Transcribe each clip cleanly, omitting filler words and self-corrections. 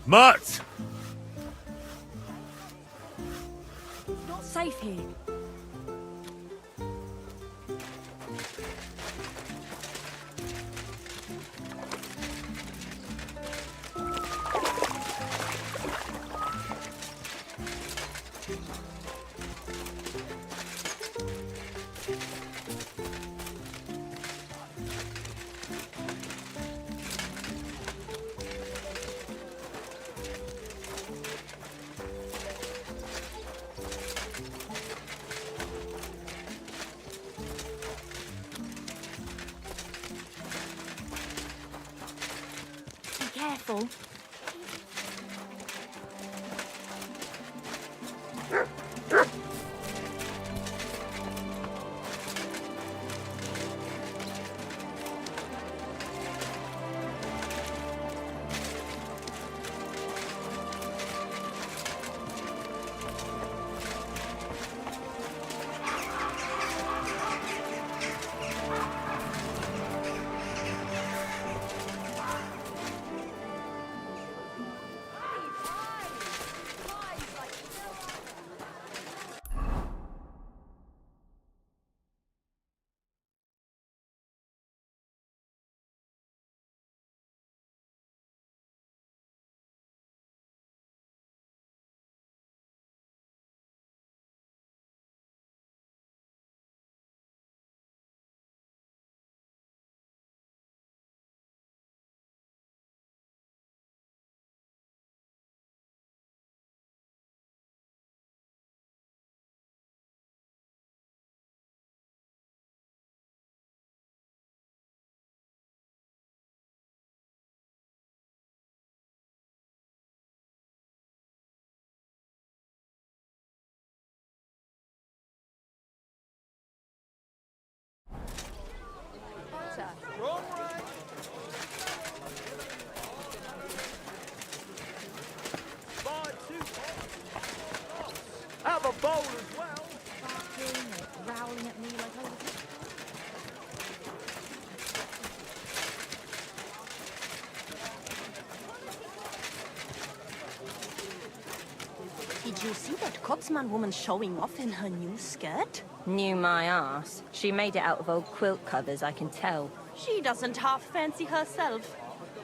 Mutt! It's not safe here. Be careful. Have a bowl as well. Barking and growling at me like I was... Did you see that Kotzman woman showing off in her new skirt? Knew my ass. She made it out of old quilt covers, I can tell. She doesn't half fancy herself.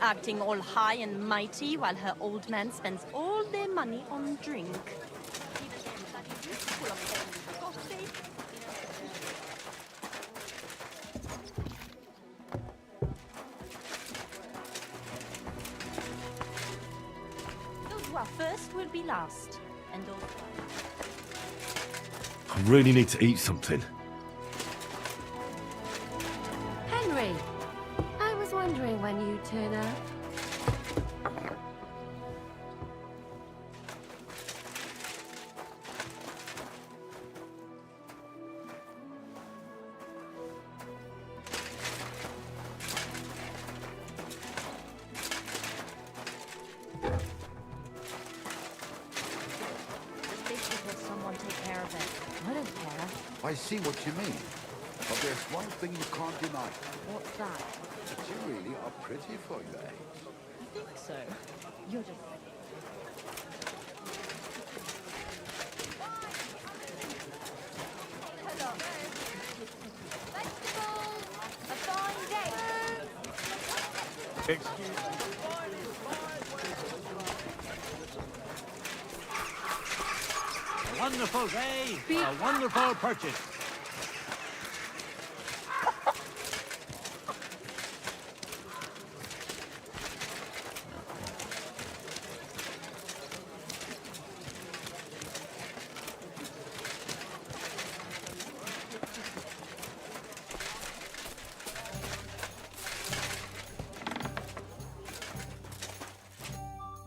Acting all high and mighty while her old man spends all their money on drink. Those who are first will be last. And those... I really need to eat something. Henry, I was wondering when you'd turn up. Someone take care of it. I don't care. I see what you mean. But there's one thing you can't deny. What's that? That you really are pretty for your age. I think so. You're just... Excuse A wonderful day. A wonderful purchase.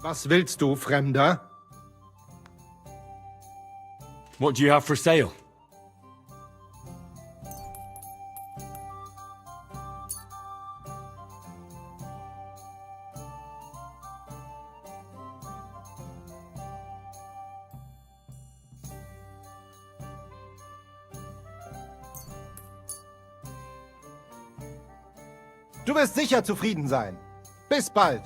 Was willst du, Fremder? What do you have for sale? Du wirst sicher zufrieden sein. Bis bald.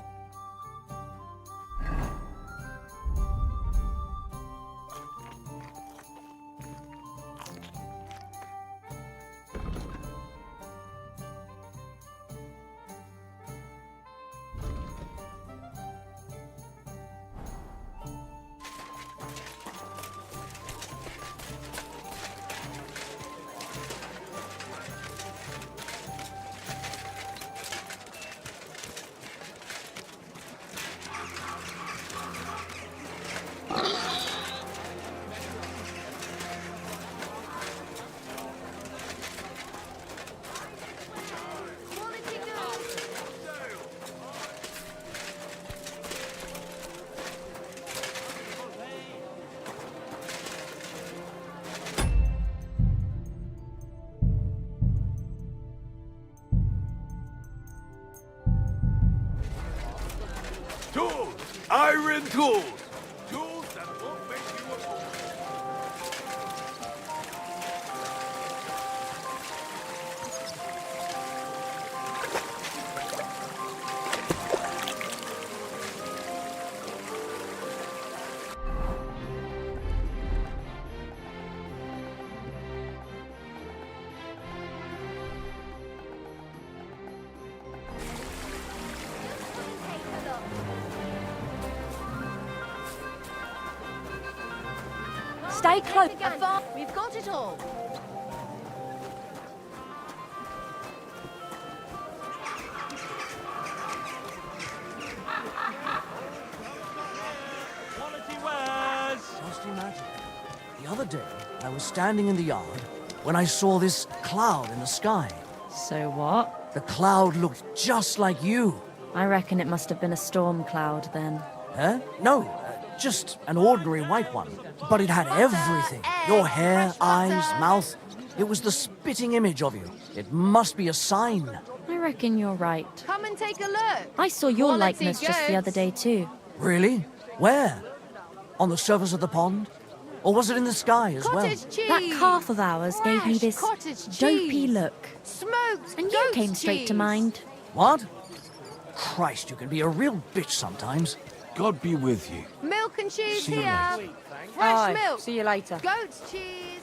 Tools! Iron tools! Tools that won't make you a fool. Stay close. We've got it all. Quality wares! Just imagine. The other day, I was standing in the yard when I saw this cloud in the sky. So what? The cloud looked just like you. I reckon it must have been a storm cloud then. Huh? No, just an ordinary white one. But it had everything. Your hair, eyes, mouth. It was the spitting image of you. It must be a sign. I reckon you're right. Come and take a look. I saw your Quality likeness just the goods. other day too. Really? Where? On the surface of the pond? Or was it in the sky as well? Cottage cheese. That calf of ours gave me Fresh this cottage dopey cheese. look. Smoked And you goat's came straight to cheese. mind. What? Christ, you can be a real bitch sometimes. God be with you. Milk and cheese See you here. later. Fresh milk. See you later. Goat's cheese.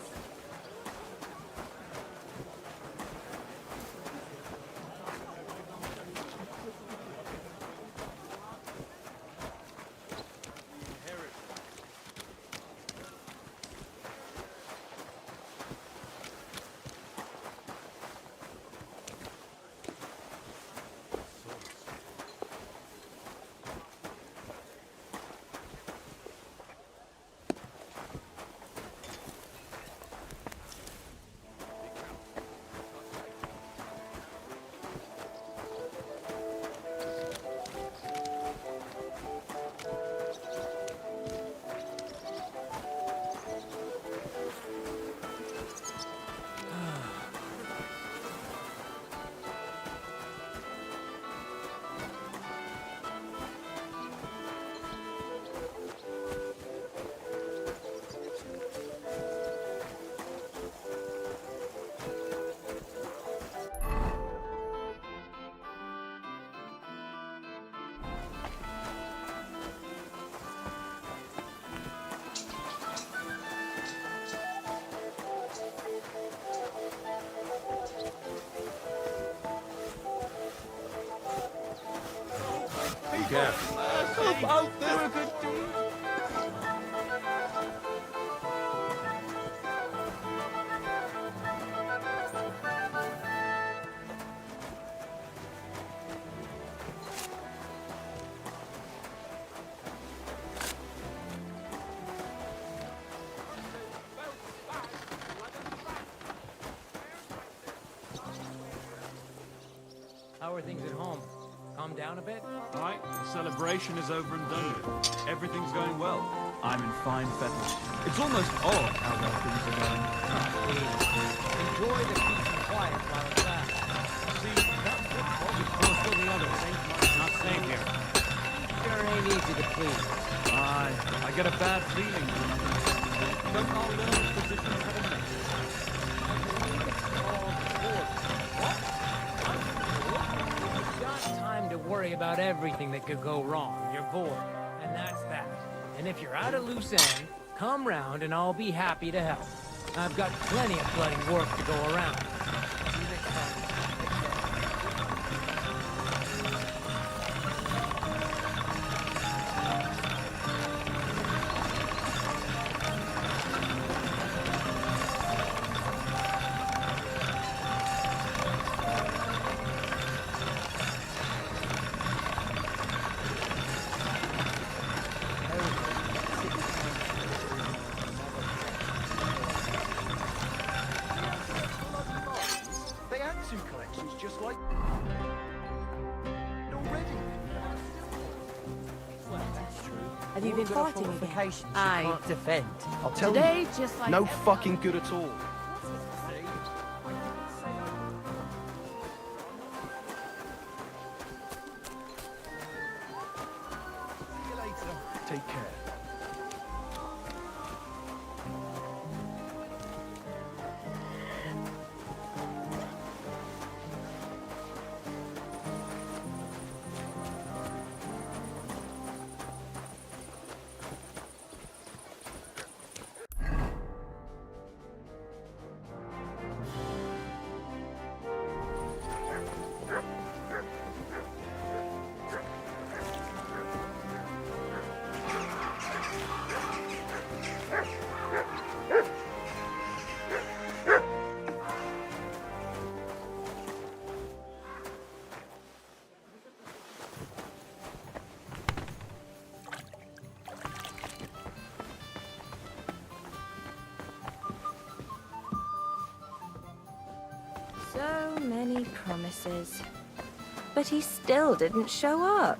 Be careful. How are things at home? Calm down a bit? Right, the celebration is over and done with. Everything's going well. I'm in fine feathers. It's almost odd how well things are going. Enjoy the peace and quiet while it lasts. See, that's what of course all the others ain't much not safe here. Sure ain't easy to please. I get a bad feeling. Don't all learn the position of the Got time to worry about everything that could go wrong. You're bored, and that's that. And if you're out of loose end, come round and I'll be happy to help. I've got plenty of bloody work to go around. See you next time. They had two collections just like already. Have you been fighting again? I Can't defend. I'll tell Today, just like you, no ever. fucking good at all. take care. So many promises. But he still didn't show up.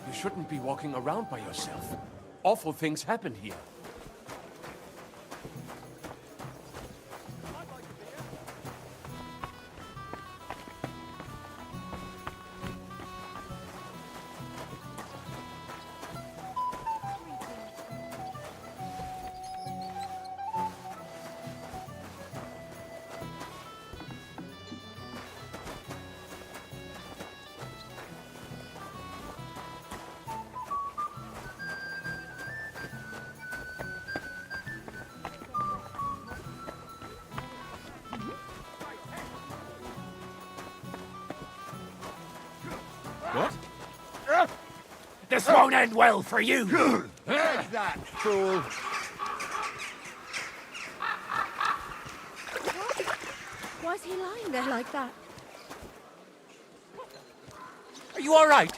You shouldn't be walking around by yourself. Awful things happen here. What? This won't end well for you! Take that, fool. Why is he lying there like that? Are you all right?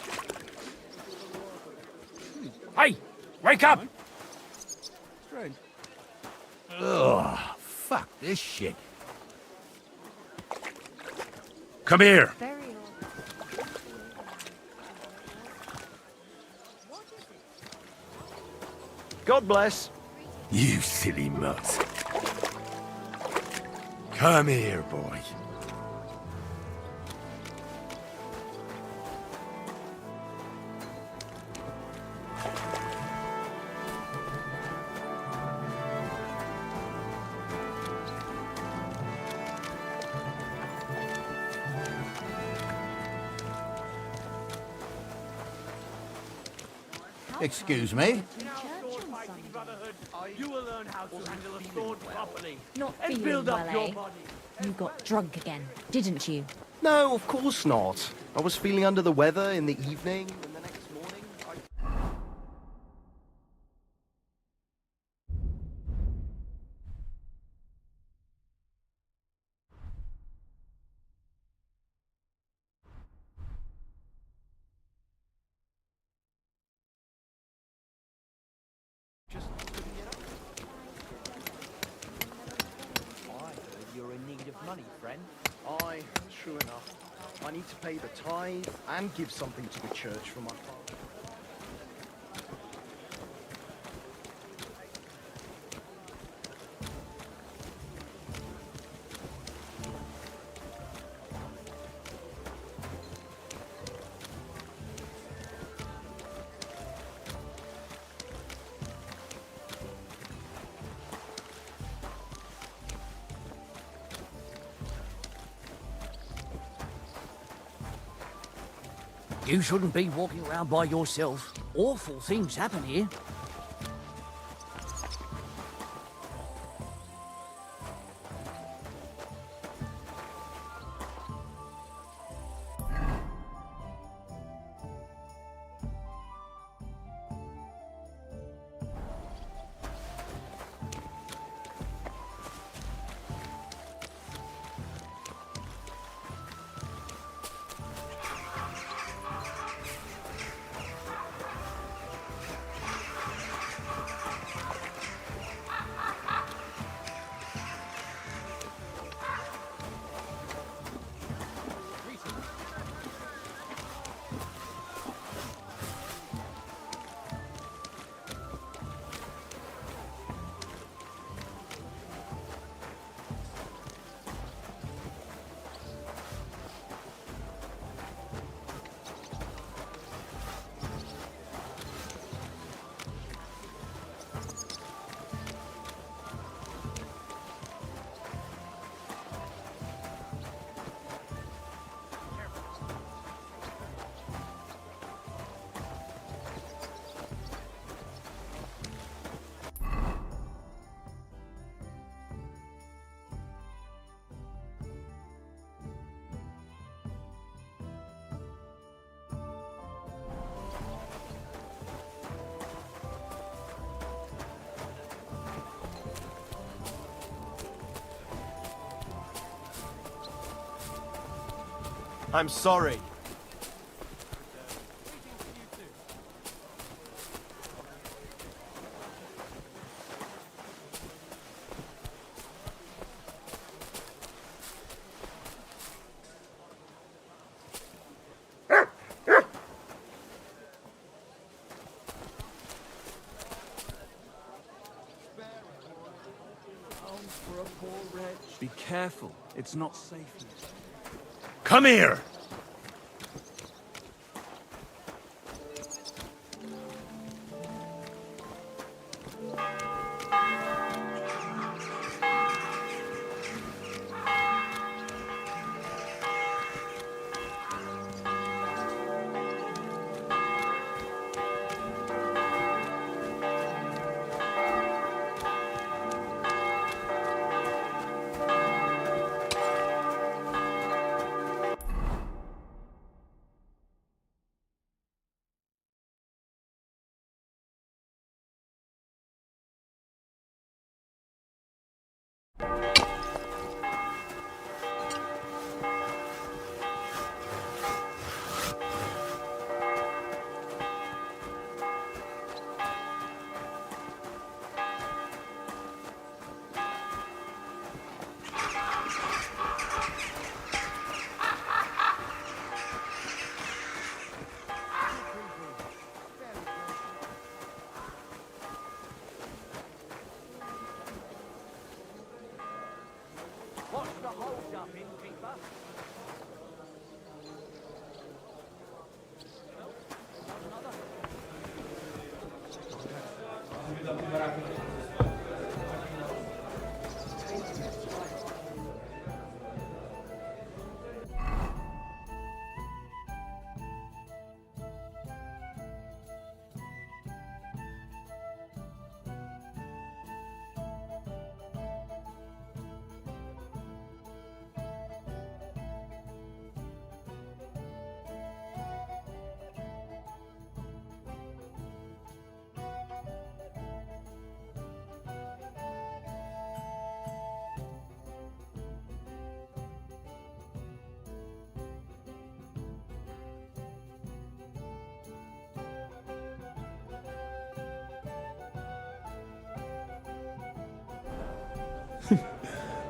Hey, wake up! Strange. Ugh, fuck this shit. Come here. Very old. God bless. You silly mutt. Come here, boy. Excuse me? You will learn how to handle a sword properly. Not And feeling build up well, your eh? body. You got drunk again, didn't you? No, of course not. I was feeling under the weather in the evening, and the next morning I... I heard you're in need of money, friend. Aye, true enough. I need to pay the tithe and give something to the church for my father. You shouldn't be walking around by yourself. Awful things happen here. I'm sorry. Be careful. It's not safe yet. Come here!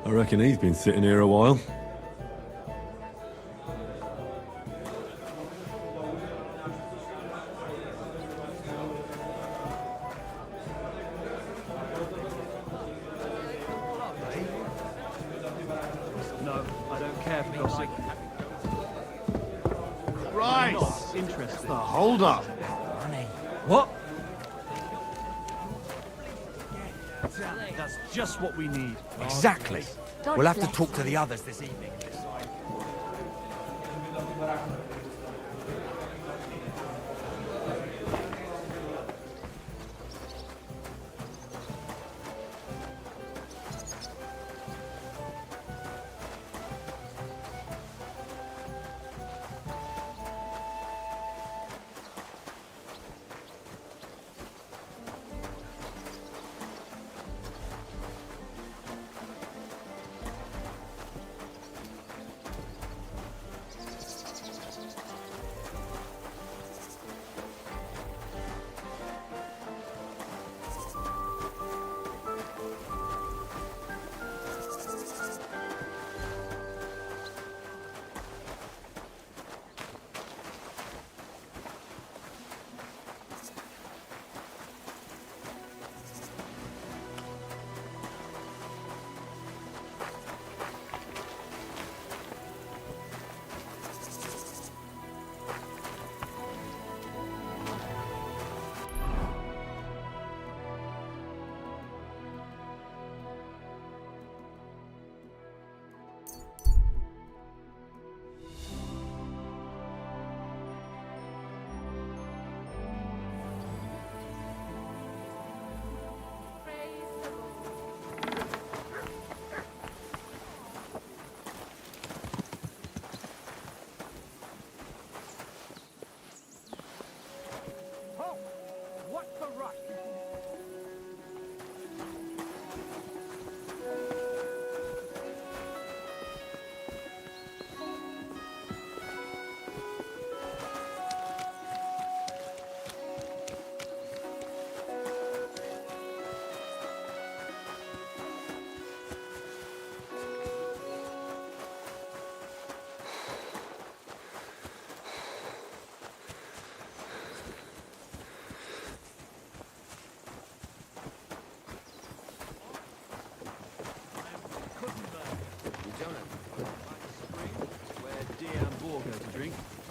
I reckon he's been sitting here a while. No, I don't care for gossip. Right. Not interested. Hold up. Money. What? That's just what we need. Exactly. God We'll have to bless talk to you. the others this evening.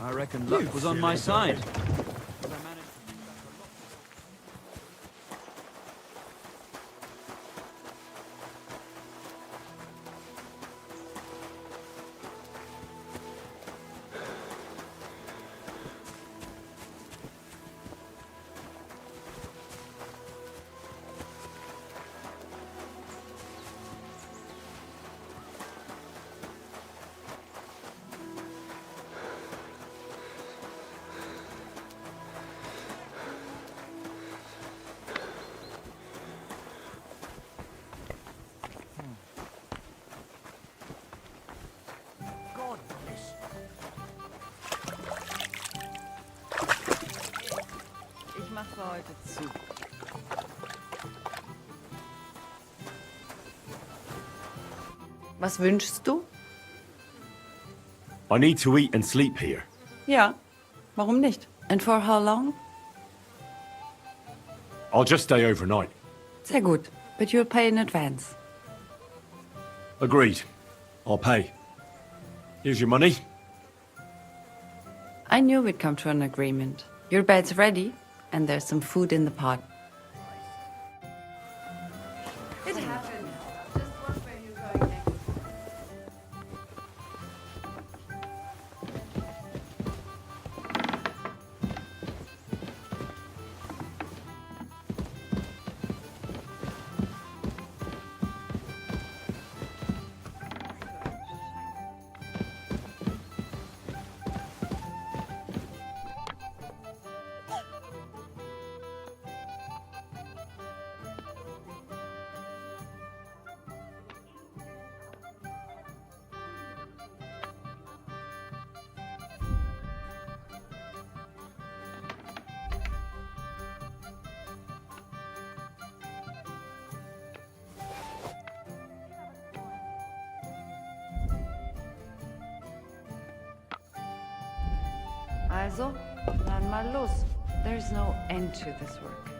I reckon luck was on my side. Ich mach für heute zu. Was wünschst du? I need to eat and sleep here. Ja, warum nicht? And for how long? I'll just stay overnight. Sehr gut, but you'll pay in advance. Agreed. I'll pay. Here's your money. I knew we'd come to an agreement. Your bed's ready, and there's some food in the pot. It happened. Just watch where you're going next. Also, dann mal los. There's no end to this work.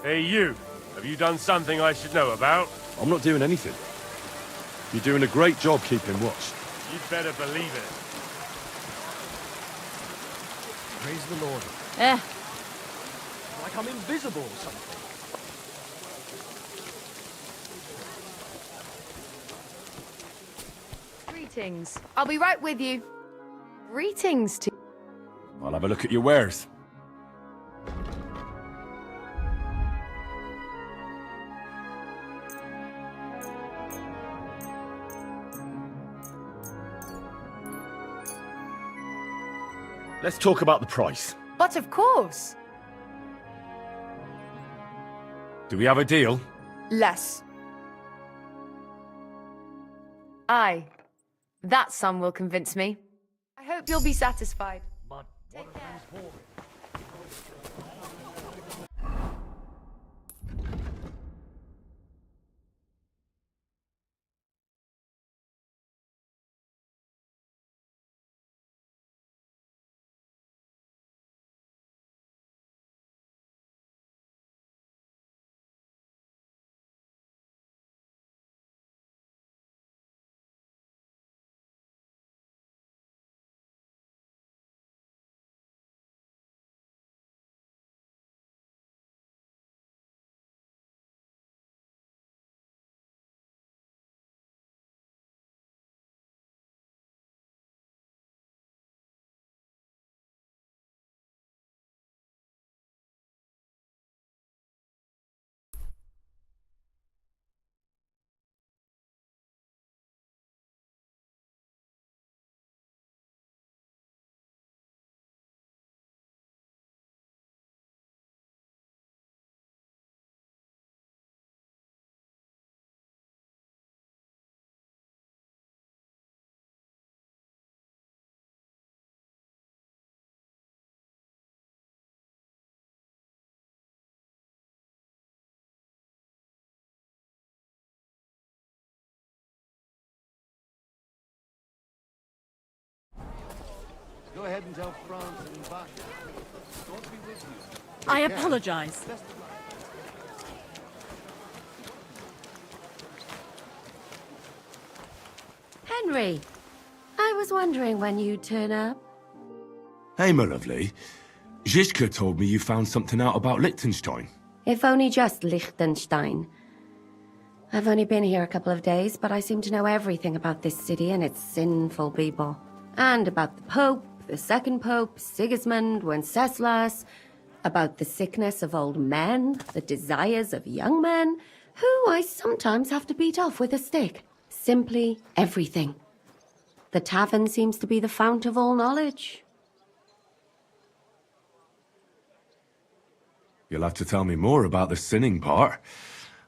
Hey, you. Have you done something I should know about? I'm not doing anything. You're doing a great job keeping watch. You'd better believe it. Praise the Lord. Like I'm invisible or something. Greetings. I'll be right with you. Greetings to... I'll have a look at your wares. Let's talk about the price. But of course. Do we have a deal? Less. Aye. That sum will convince me. I hope you'll be satisfied. Take care. Go ahead and tell France and back. God be with you. I apologize. Henry, I was wondering when you'd turn up. Hey, my lovely. Zizka told me you found something out about Liechtenstein. If only just Liechtenstein. I've only been here a couple of days, but I seem to know everything about this city and its sinful people. And about the Pope, the second Pope, Sigismund, Wenceslas, about the sickness of old men, the desires of young men, who I sometimes have to beat off with a stick. Simply everything. The tavern seems to be the fount of all knowledge. You'll have to tell me more about the sinning part.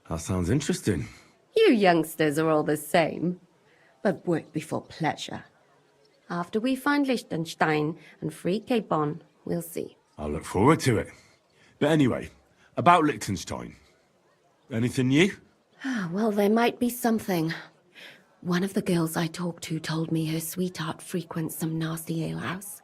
That sounds interesting. You youngsters are all the same. But work before pleasure. After we find Liechtenstein and free Cape Bon, we'll see. I'll look forward to it. But anyway, about Liechtenstein. Anything new? Well, there might be something. One of the girls I talked to told me her sweetheart frequents some nasty alehouse.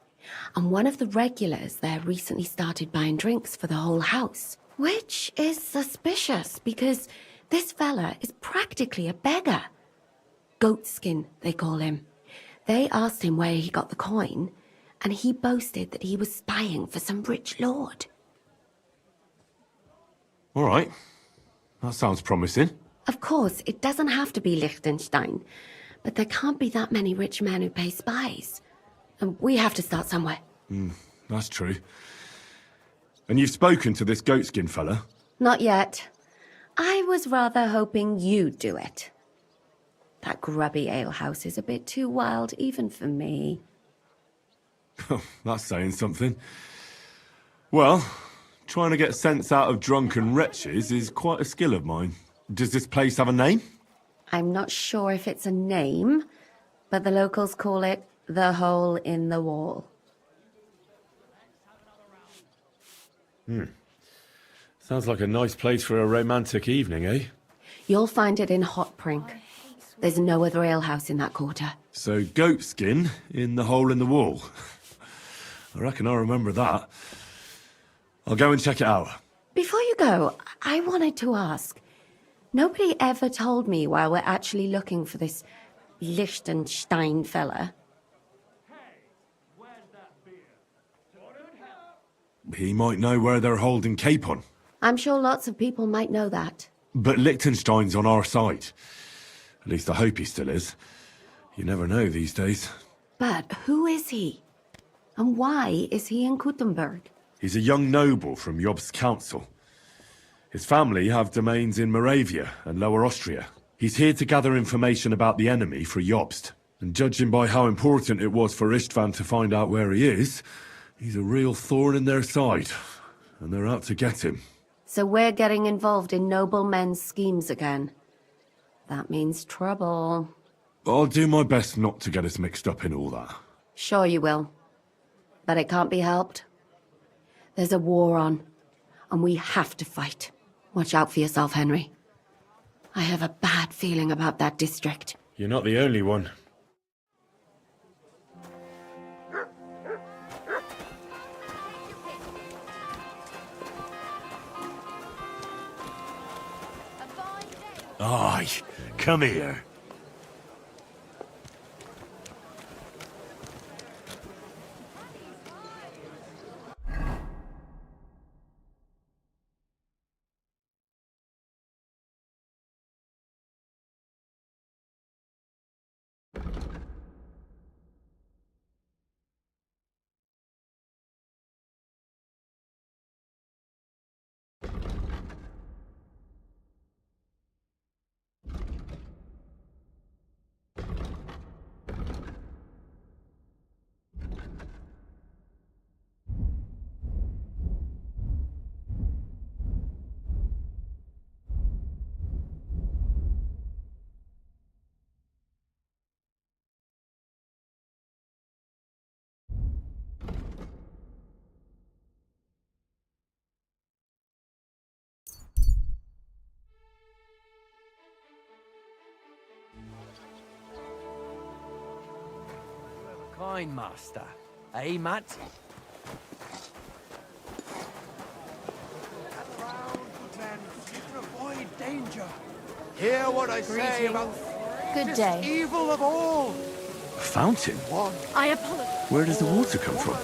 And one of the regulars there recently started buying drinks for the whole house. Which is suspicious, because this fella is practically a beggar. Goatskin, they call him. They asked him where he got the coin, and he boasted that he was spying for some rich lord. All right. That sounds promising. Of course, it doesn't have to be Liechtenstein, but there can't be that many rich men who pay spies. And we have to start somewhere. That's true. And you've spoken to this goatskin fella? Not yet. I was rather hoping you'd do it. That grubby alehouse is a bit too wild even for me. That's saying something. Well, trying to get sense out of drunken wretches is quite a skill of mine. Does this place have a name? I'm not sure if it's a name, but the locals call it the Hole in the Wall. Sounds like a nice place for a romantic evening, eh? You'll find it in Hot Prink. There's no other alehouse in that quarter. So goatskin in the hole in the wall. I reckon I remember that. I'll go and check it out. Before you go, I wanted to ask. Nobody ever told me why we're actually looking for this Liechtenstein fella. He might know where they're holding Capon. I'm sure lots of people might know that. But Liechtenstein's on our side. At least I hope he still is. You never know these days. But who is he? And why is he in Kuttenberg? He's a young noble from Jobst's council. His family have domains in Moravia and Lower Austria. He's here to gather information about the enemy for Jobst. And judging by how important it was for Istvan to find out where he is, he's a real thorn in their side. And they're out to get him. So we're getting involved in noblemen's schemes again. That means trouble. I'll do my best not to get us mixed up in all that. Sure you will. But it can't be helped. There's a war on, and we have to fight. Watch out for yourself, Henry. I have a bad feeling about that district. You're not the only one. Aye, come here. Kind master. Eh, Matt? You can avoid danger. Hear what I say about Good this day. evil of all. A fountain? I apologize. Where does the water come from?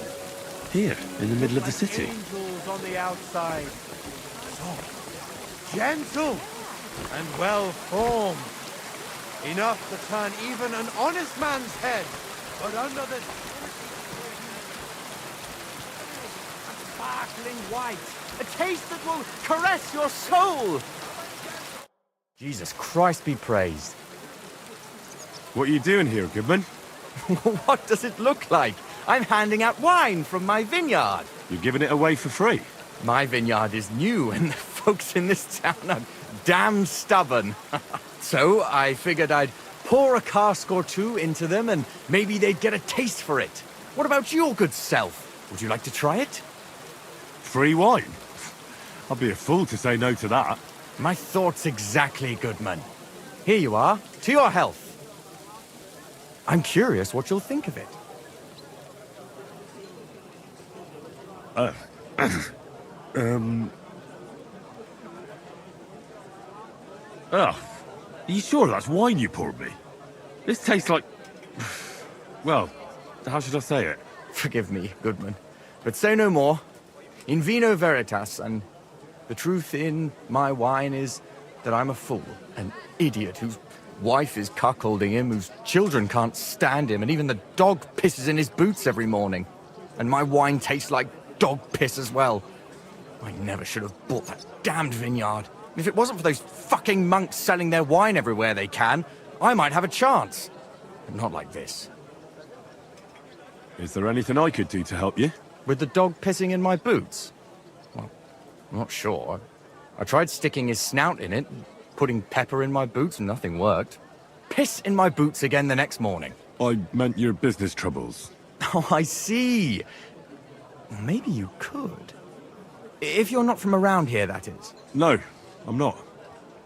Here, in the middle of the city. Angels on the outside. Soft, gentle, and well formed. Enough to turn even an honest man's head. But under the sparkling white, a taste that will caress your soul. Jesus Christ be praised. What are you doing here, Goodman? What does it look like? I'm handing out wine from my vineyard. You're giving it away for free? My vineyard is new, and the folks in this town are damn stubborn. So I figured I'd pour a cask or two into them, and maybe they'd get a taste for it. What about your good self? Would you like to try it? Free wine? I'd be a fool to say no to that. My thoughts exactly, Goodman. Here you are. To your health. I'm curious what you'll think of it. Are you sure that's wine you poured me? This tastes like... Well, how should I say it? Forgive me, Goodman, but say no more. In vino veritas, and the truth in my wine is that I'm a fool, an idiot whose wife is cuckolding him, whose children can't stand him, and even the dog pisses in his boots every morning. And my wine tastes like dog piss as well. I never should have bought that damned vineyard. If it wasn't for those fucking monks selling their wine everywhere they can, I might have a chance. But not like this. Is there anything I could do to help you? With the dog pissing in my boots? Well, I'm not sure. I tried sticking his snout in it, putting pepper in my boots, and nothing worked. Piss in my boots again the next morning. I meant your business troubles. Oh, I see. Well, maybe you could. If you're not from around here, that is. No, I'm not.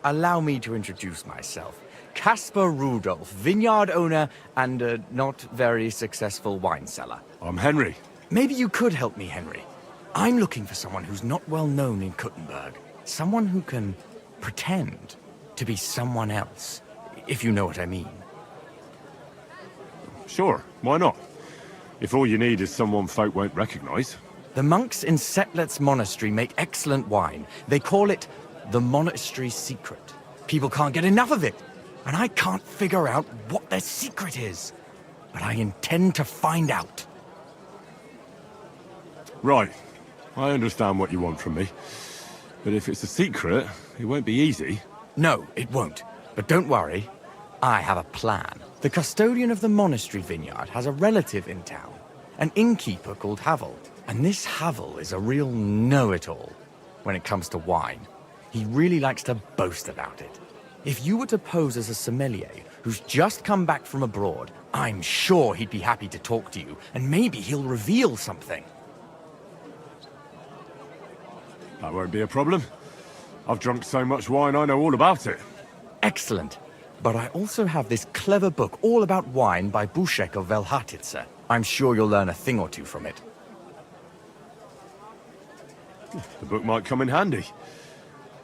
Allow me to introduce myself. Caspar Rudolph, vineyard owner and a not very successful wine seller. I'm Henry. Maybe you could help me, Henry. I'm looking for someone who's not well known in Kuttenberg. Someone who can pretend to be someone else, if you know what I mean. Sure, why not? If all you need is someone folk won't recognize. The monks in Setlet's monastery make excellent wine. They call it the monastery secret. People can't get enough of it, and I can't figure out what their secret is. But I intend to find out. Right. I understand what you want from me. But if it's a secret, it won't be easy. No, it won't. But don't worry. I have a plan. The custodian of the monastery vineyard has a relative in town, an innkeeper called Havel. And this Havel is a real know-it-all when it comes to wine. He really likes to boast about it. If you were to pose as a sommelier who's just come back from abroad, I'm sure he'd be happy to talk to you, and maybe he'll reveal something. That won't be a problem. I've drunk so much wine I know all about it. Excellent. But I also have this clever book all about wine by Bušek of Velhatice. I'm sure you'll learn a thing or two from it. The book might come in handy.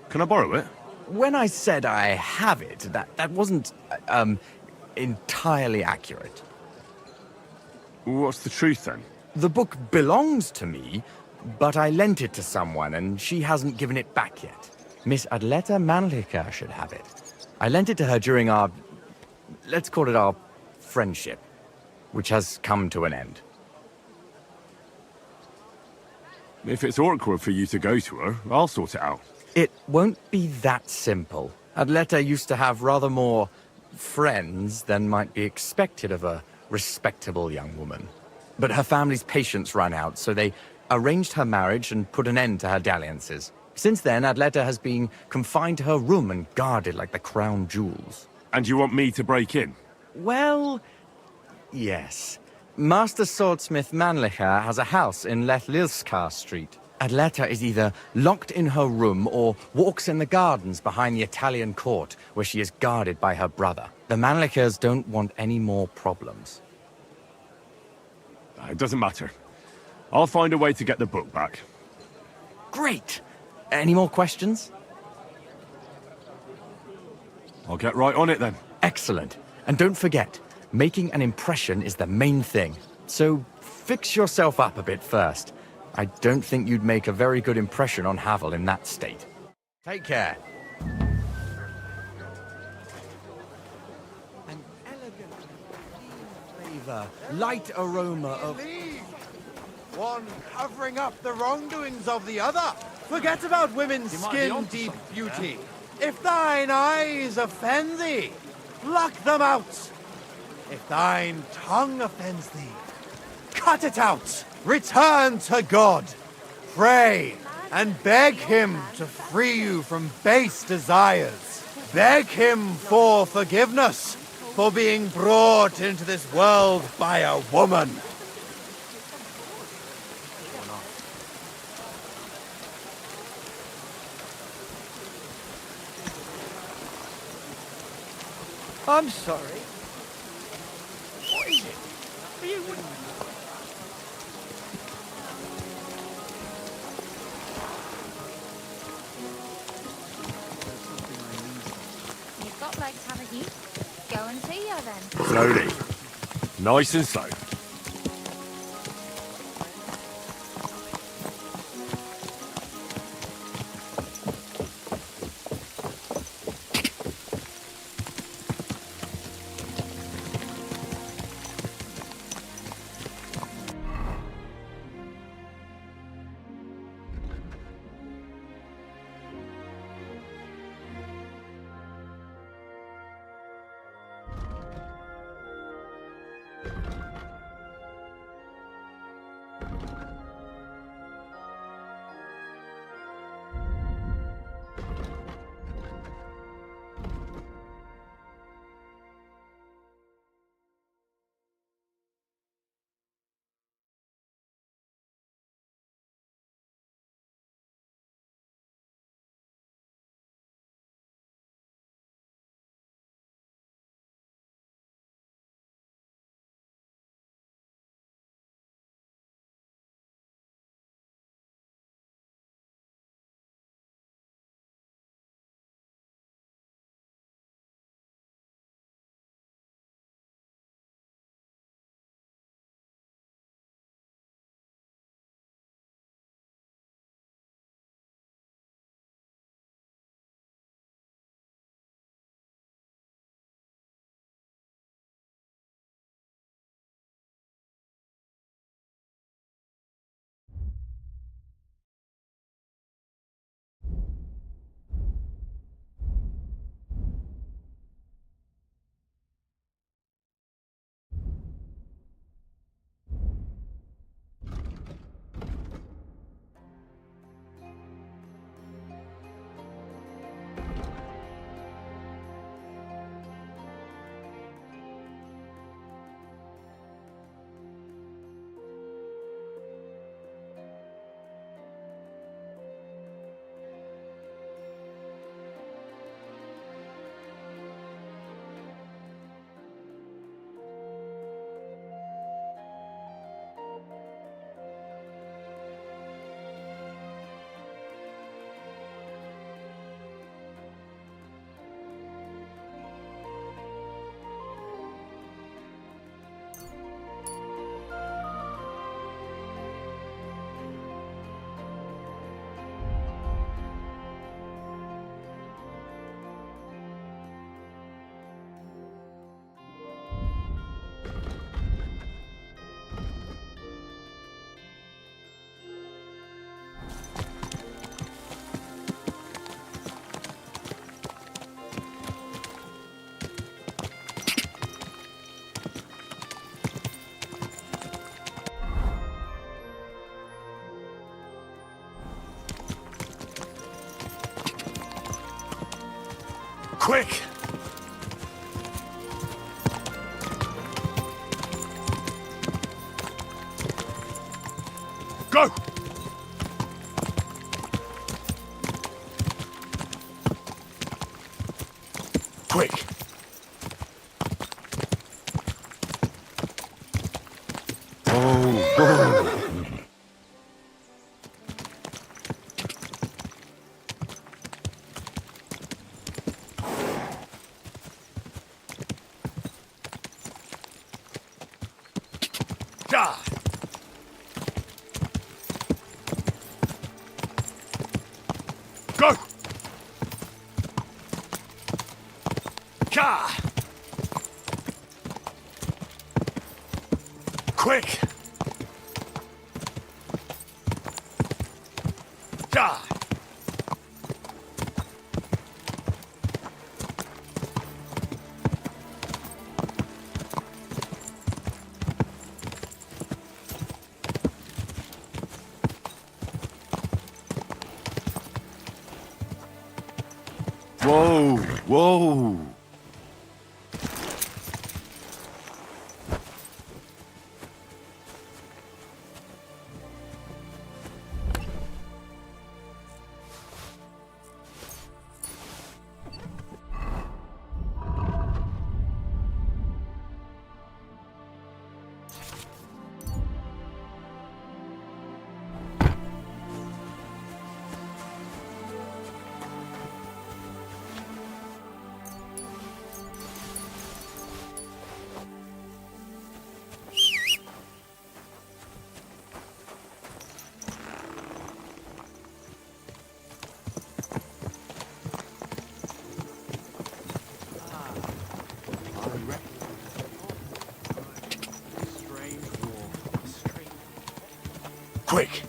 Can I borrow it? When I said I have it, that wasn't, entirely accurate. What's the truth, then? The book belongs to me, but I lent it to someone, and she hasn't given it back yet. Miss Adleta Manlica should have it. I lent it to her during our, let's call it our friendship, which has come to an end. If it's awkward for you to go to her, I'll sort it out. It won't be that simple. Adleta used to have rather more friends than might be expected of a respectable young woman. But her family's patience ran out, so they arranged her marriage and put an end to her dalliances. Since then, Adleta has been confined to her room and guarded like the crown jewels. And you want me to break in? Well, yes. Master Swordsmith Manlicha has a house in Lethlilskar Street. Adleta is either locked in her room or walks in the gardens behind the Italian court, where she is guarded by her brother. The Manlichas don't want any more problems. It doesn't matter. I'll find a way to get the book back. Great! Any more questions? I'll get right on it then. Excellent. And don't forget, making an impression is the main thing. So fix yourself up a bit first. I don't think you'd make a very good impression on Havel in that state. Take care. An elegant, clean flavor, light aroma of... One covering up the wrongdoings of the other. Forget about women's skin-deep beauty. If thine eyes offend thee, pluck them out. If thine tongue offends thee, cut it out. Return to God. Pray and beg him to free you from base desires. Beg him for forgiveness for being brought into this world by a woman. I'm sorry. What is it? Are you... You've got legs, haven't you? Go and see her then. Slowly. Nice and slow. Quick! Go! Quick! Oh. Da! Go! Ka! Quick! Da! Whoa! Whoa! Quick!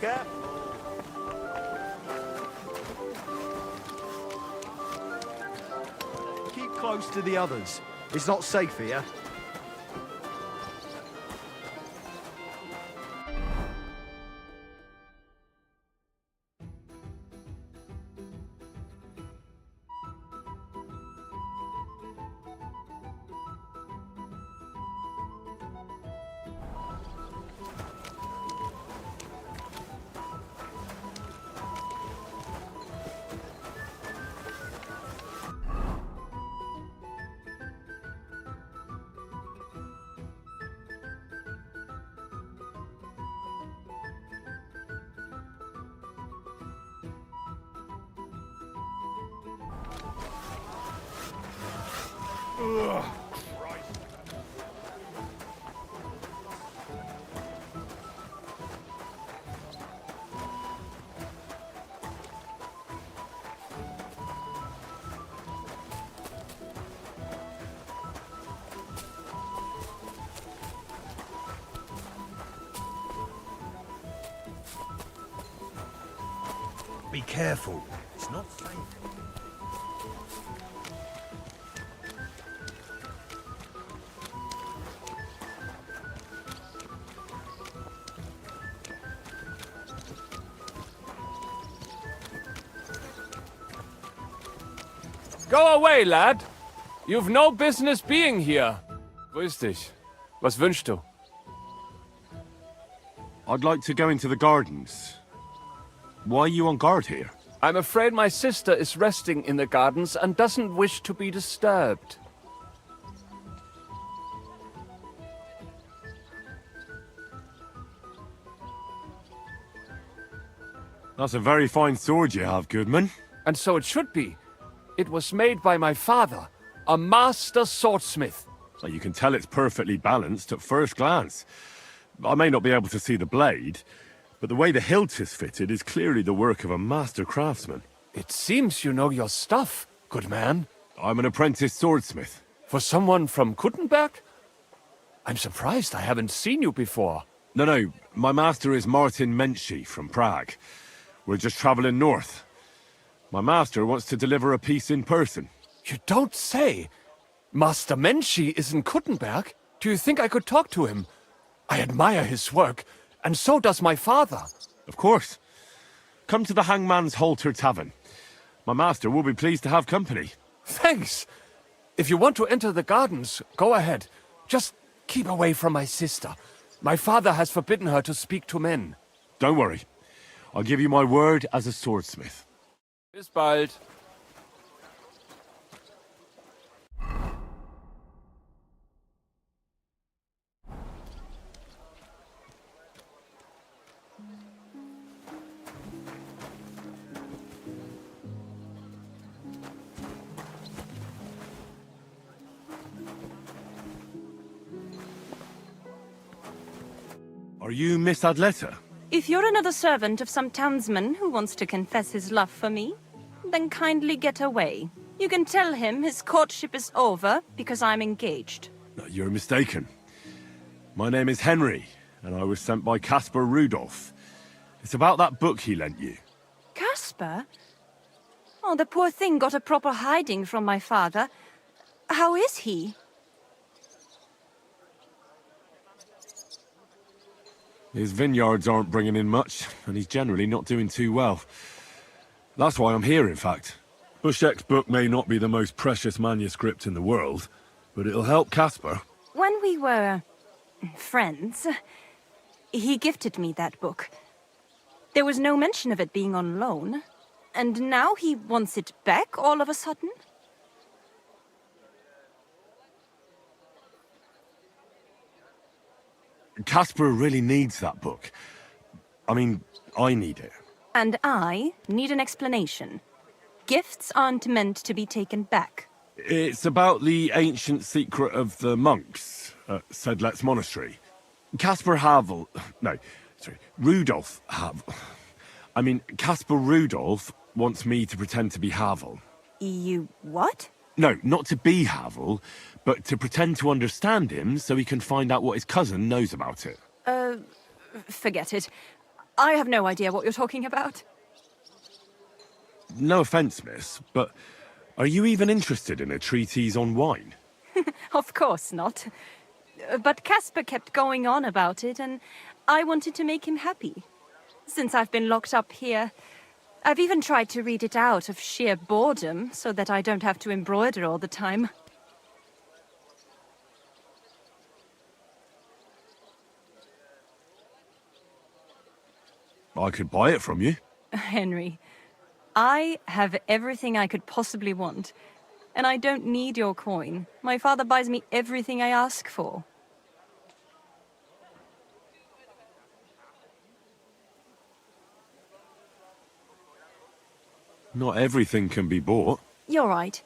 Careful. Keep close to the others. It's not safe here. Ugh. Be careful. It's not safe. Go away, lad. You've no business being here. Grüß dich. Was wünschst du? I'd like to go into the gardens. Why are you on guard here? I'm afraid my sister is resting in the gardens and doesn't wish to be disturbed. That's a very fine sword you have, Goodman. And so it should be. It was made by my father, a master swordsmith. So you can tell it's perfectly balanced at first glance. I may not be able to see the blade, but the way the hilt is fitted is clearly the work of a master craftsman. It seems you know your stuff, good man. I'm an apprentice swordsmith. For someone from Kuttenberg? I'm surprised I haven't seen you before. No, my master is Martin Menchi from Prague. We're just traveling north. My master wants to deliver a piece in person. You don't say! Master Menchi is in Kuttenberg? Do you think I could talk to him? I admire his work, and so does my father. Of course. Come to the Hangman's Halter Tavern. My master will be pleased to have company. Thanks. If you want to enter the gardens, go ahead. Just keep away from my sister. My father has forbidden her to speak to men. Don't worry. I'll give you my word as a swordsmith. Bis bald. Are you Miss Adletta? If you're another servant of some townsman who wants to confess his love for me, then kindly get away. You can tell him his courtship is over because I'm engaged. No, you're mistaken. My name is Henry, and I was sent by Caspar Rudolph. It's about that book he lent you. Caspar? Oh, the poor thing got a proper hiding from my father. How is he? His vineyards aren't bringing in much, and he's generally not doing too well. That's why I'm here, in fact. Bushek's book may not be the most precious manuscript in the world, but it'll help Caspar. When we were friends, he gifted me that book. There was no mention of it being on loan, and now he wants it back all of a sudden? Caspar really needs that book. I mean, I need it. And I need an explanation. Gifts aren't meant to be taken back. It's about the ancient secret of the monks at Sedlet's monastery. Caspar Havel... No, sorry, Rudolph Havel... I mean, Caspar Rudolph wants me to pretend to be Havel. You what? No, not to be Havel, but to pretend to understand him so he can find out what his cousin knows about it. Forget it. I have no idea what you're talking about. No offense, miss, but are you even interested in a treatise on wine? Of course not. But Caspar kept going on about it, and I wanted to make him happy. Since I've been locked up here, I've even tried to read it out of sheer boredom, so that I don't have to embroider all the time. I could buy it from you. Henry, I have everything I could possibly want, and I don't need your coin. My father buys me everything I ask for. Not everything can be bought. You're right.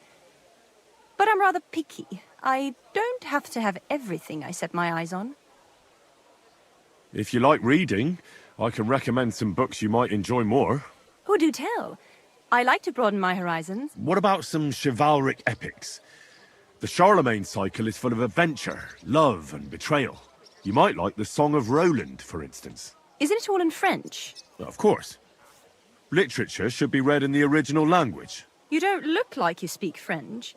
But I'm rather picky. I don't have to have everything I set my eyes on. If you like reading, I can recommend some books you might enjoy more. Oh, do tell. I like to broaden my horizons. What about some chivalric epics? The Charlemagne cycle is full of adventure, love and betrayal. You might like the Song of Roland, for instance. Isn't it all in French? Of course. Literature should be read in the original language. You don't look like you speak French.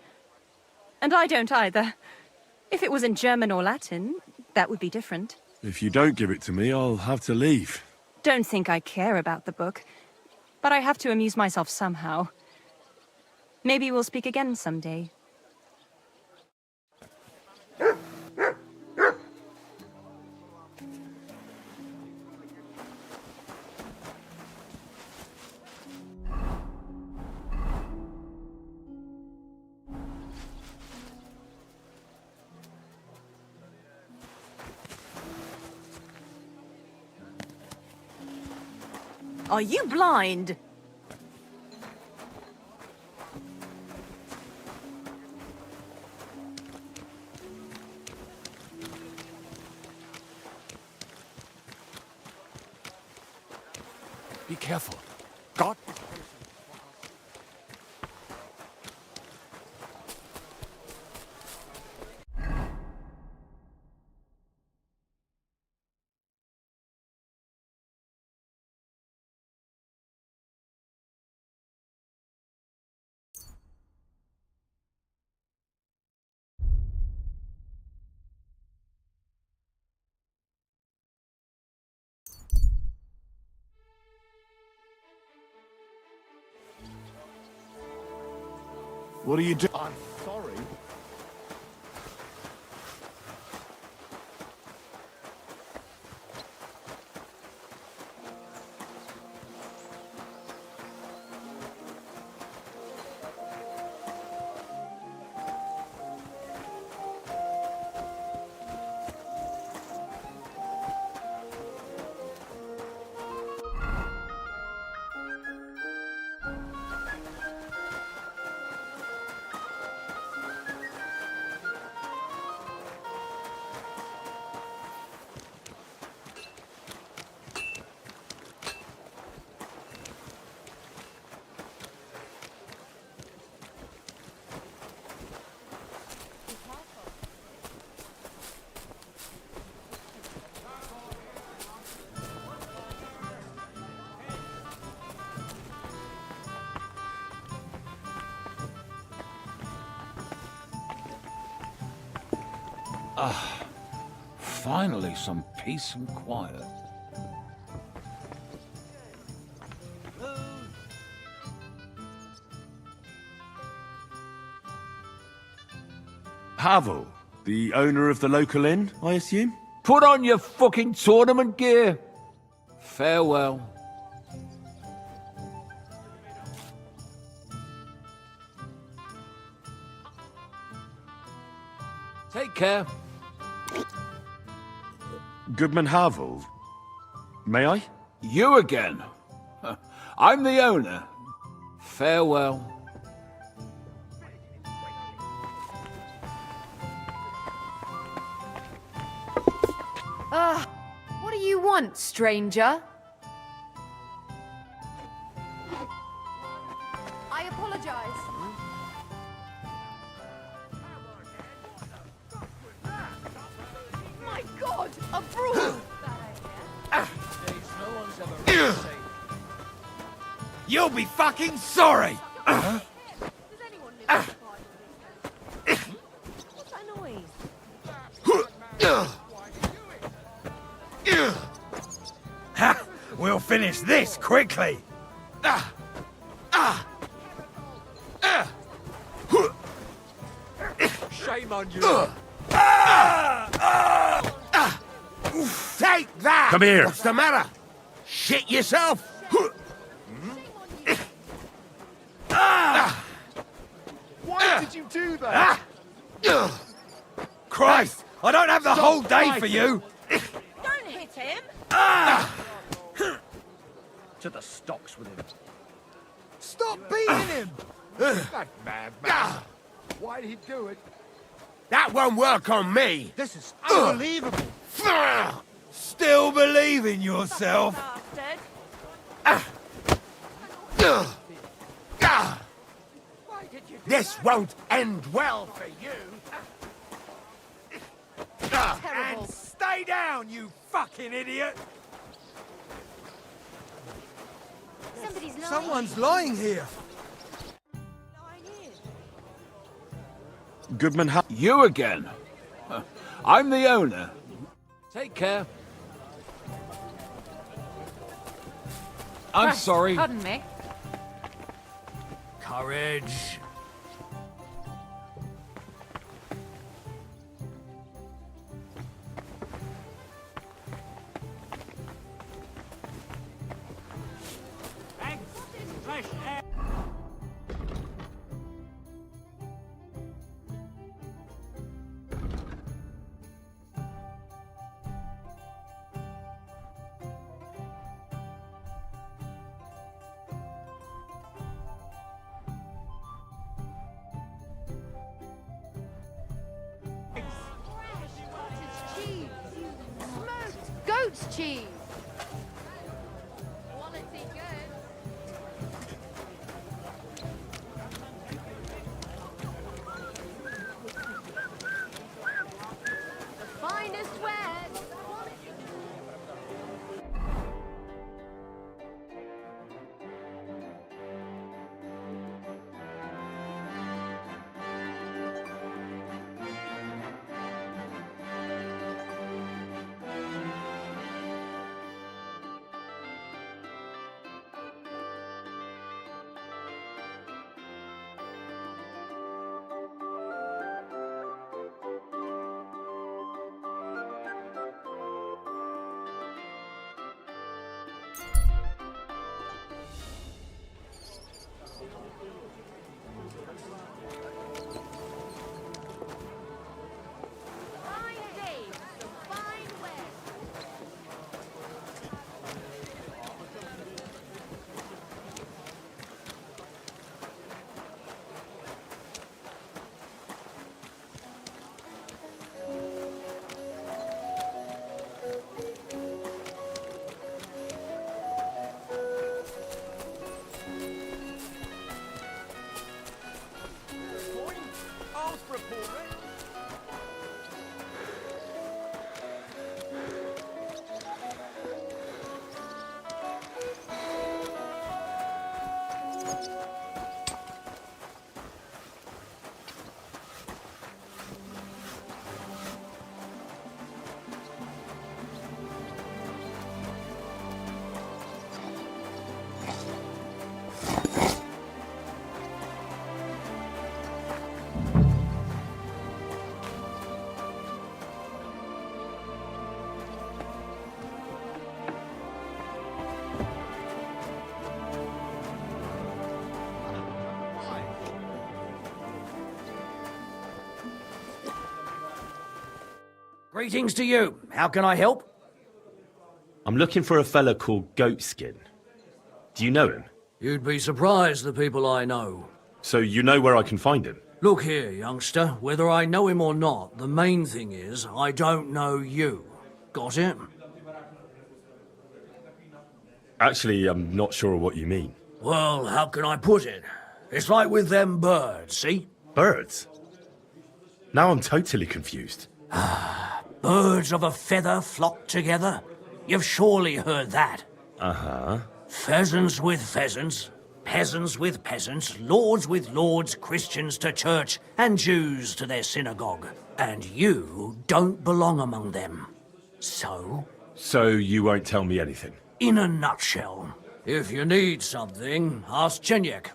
And I don't either. If it was in German or Latin, that would be different. If you don't give it to me, I'll have to leave. Don't think I care about the book. But I have to amuse myself somehow. Maybe we'll speak again someday. Are you blind? Be careful. God. What are you doing? I'm sorry. Finally, some peace and quiet. Havel, the owner of the local inn, I assume? Put on your fucking tournament gear. Farewell. Take care. Goodman Havel. May I? You again. I'm the owner. Farewell. What do you want, stranger? I apologize. My God, a brawl! You'll be fucking sorry! Does anyone live in What's that noise? Ha! We'll finish this quickly! Shame on you. Take that! Come here. What's the matter? Shit yourself? Why did you do that? Christ! I don't have the whole day for you! Don't hit him! To the stocks with him. Stop beating him! That madman. Why did he do it? That won't work on me. This is unbelievable. Still believe in yourself. This won't end well for you. And stay down, you fucking idiot. Someone's lying here. Goodman, You again? I'm the owner. Take care. I'm sorry. Pardon me. Courage. Cheese. Smoked goat's cheese. Quality good. The finest wares. Greetings to you. How can I help? I'm looking for a fella called Goatskin. Do you know him? You'd be surprised the people I know. So you know where I can find him? Look here, youngster. Whether I know him or not, the main thing is I don't know you. Got it? Actually, I'm not sure what you mean. Well, how can I put it? It's like with them birds, see? Birds? Now I'm totally confused. Birds of a feather flock together. You've surely heard that. Uh-huh. Pheasants with pheasants, peasants with peasants, lords with lords, Christians to church, and Jews to their synagogue. And you don't belong among them. So? So you won't tell me anything? In a nutshell, if you need something, ask Chenyek.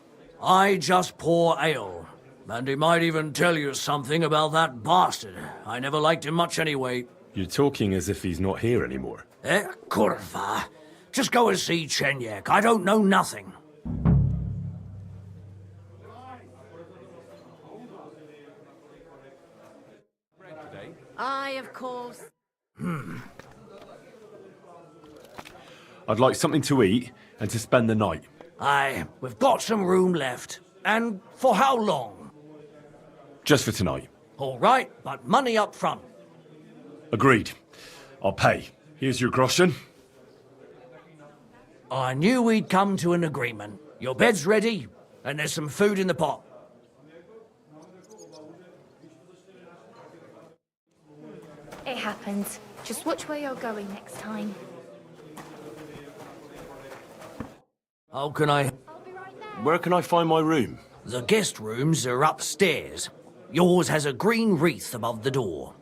I just pour ale. And he might even tell you something about that bastard. I never liked him much anyway. You're talking as if he's not here anymore. Kurva. Just go and see Chenyek. I don't know nothing. I, of course. I'd like something to eat and to spend the night. Aye, we've got some room left. And for how long? Just for tonight. All right, but money up front. Agreed. I'll pay. Here's your groschen. I knew we'd come to an agreement. Your bed's ready, and there's some food in the pot. It happens. Just watch where you're going next time. How can I... Where can I find my room? The guest rooms are upstairs. Yours has a green wreath above the door.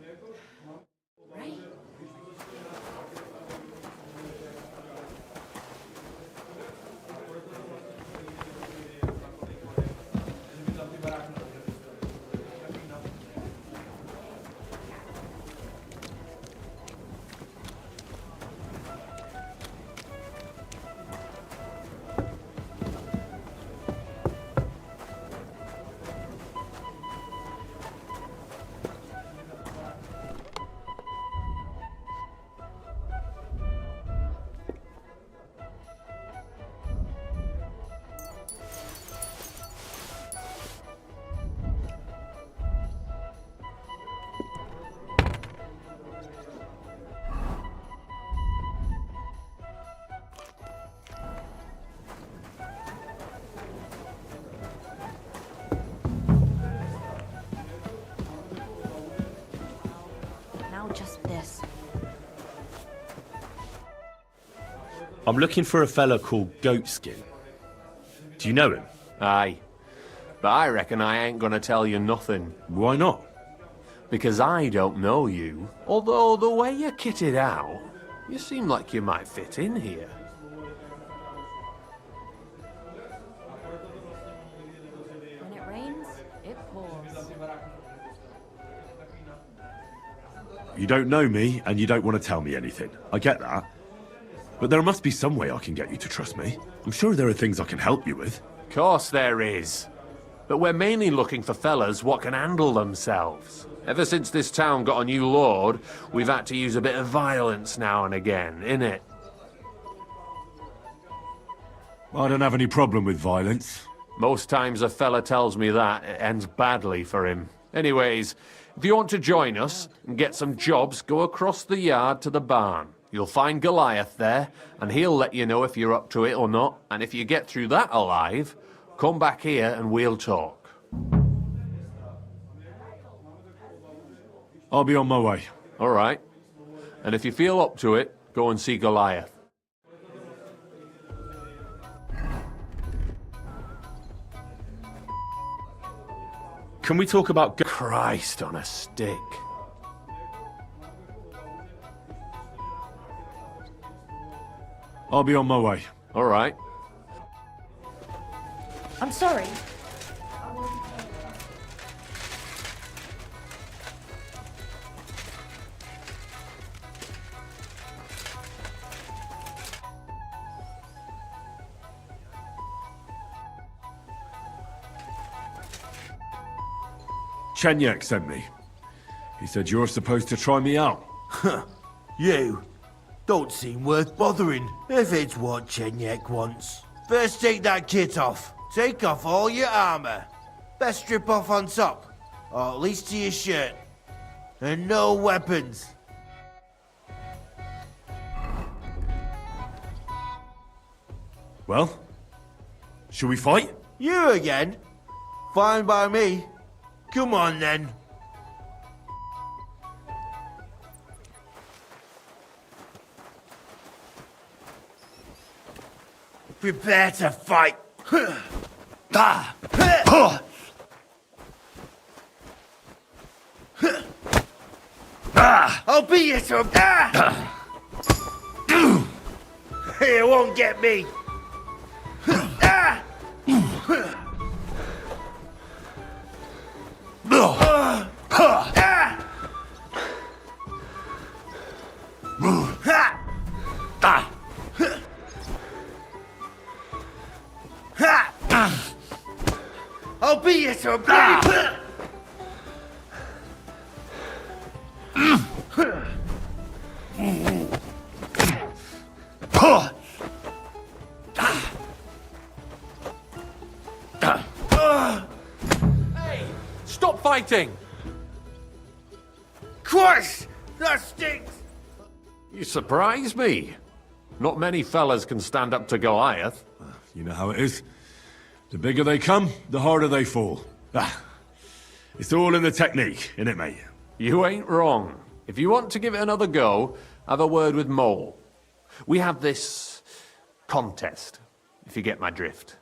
Just this. I'm looking for a fella called Goatskin. Do you know him? Aye. But I reckon I ain't gonna tell you nothing. Why not? Because I don't know you. Although the way you're kitted out, you seem like you might fit in here. When it rains, it pours. You don't know me, and you don't want to tell me anything. I get that. But there must be some way I can get you to trust me. I'm sure there are things I can help you with. Course there is. But we're mainly looking for fellas what can handle themselves. Ever since this town got a new lord, we've had to use a bit of violence now and again, innit? I don't have any problem with violence. Most times a fella tells me that, it ends badly for him. Anyways, if you want to join us and get some jobs, go across the yard to the barn. You'll find Goliath there, and he'll let you know if you're up to it or not. And if you get through that alive, come back here and we'll talk. I'll be on my way. All right. And if you feel up to it, go and see Goliath. Can we talk about... Christ on a stick. I'll be on my way. All right. I'm sorry. Chenyek sent me. He said you're supposed to try me out. Huh. You? Don't seem worth bothering, if it's what Chenyek wants. First take that kit off. Take off all your armor. Best strip off on top, or at least to your shirt. And no weapons. Well, shall we fight? You again? Fine by me. Come on then. Prepare to fight. I'll beat you some. It won't get me. I'll beat you to a bloody... fighting! Christ! That stinks! You surprise me. Not many fellas can stand up to Goliath. You know how it is. The bigger they come, the harder they fall. It's all in the technique, innit, mate? You ain't wrong. If you want to give it another go, have a word with Mole. We have this contest, if you get my drift.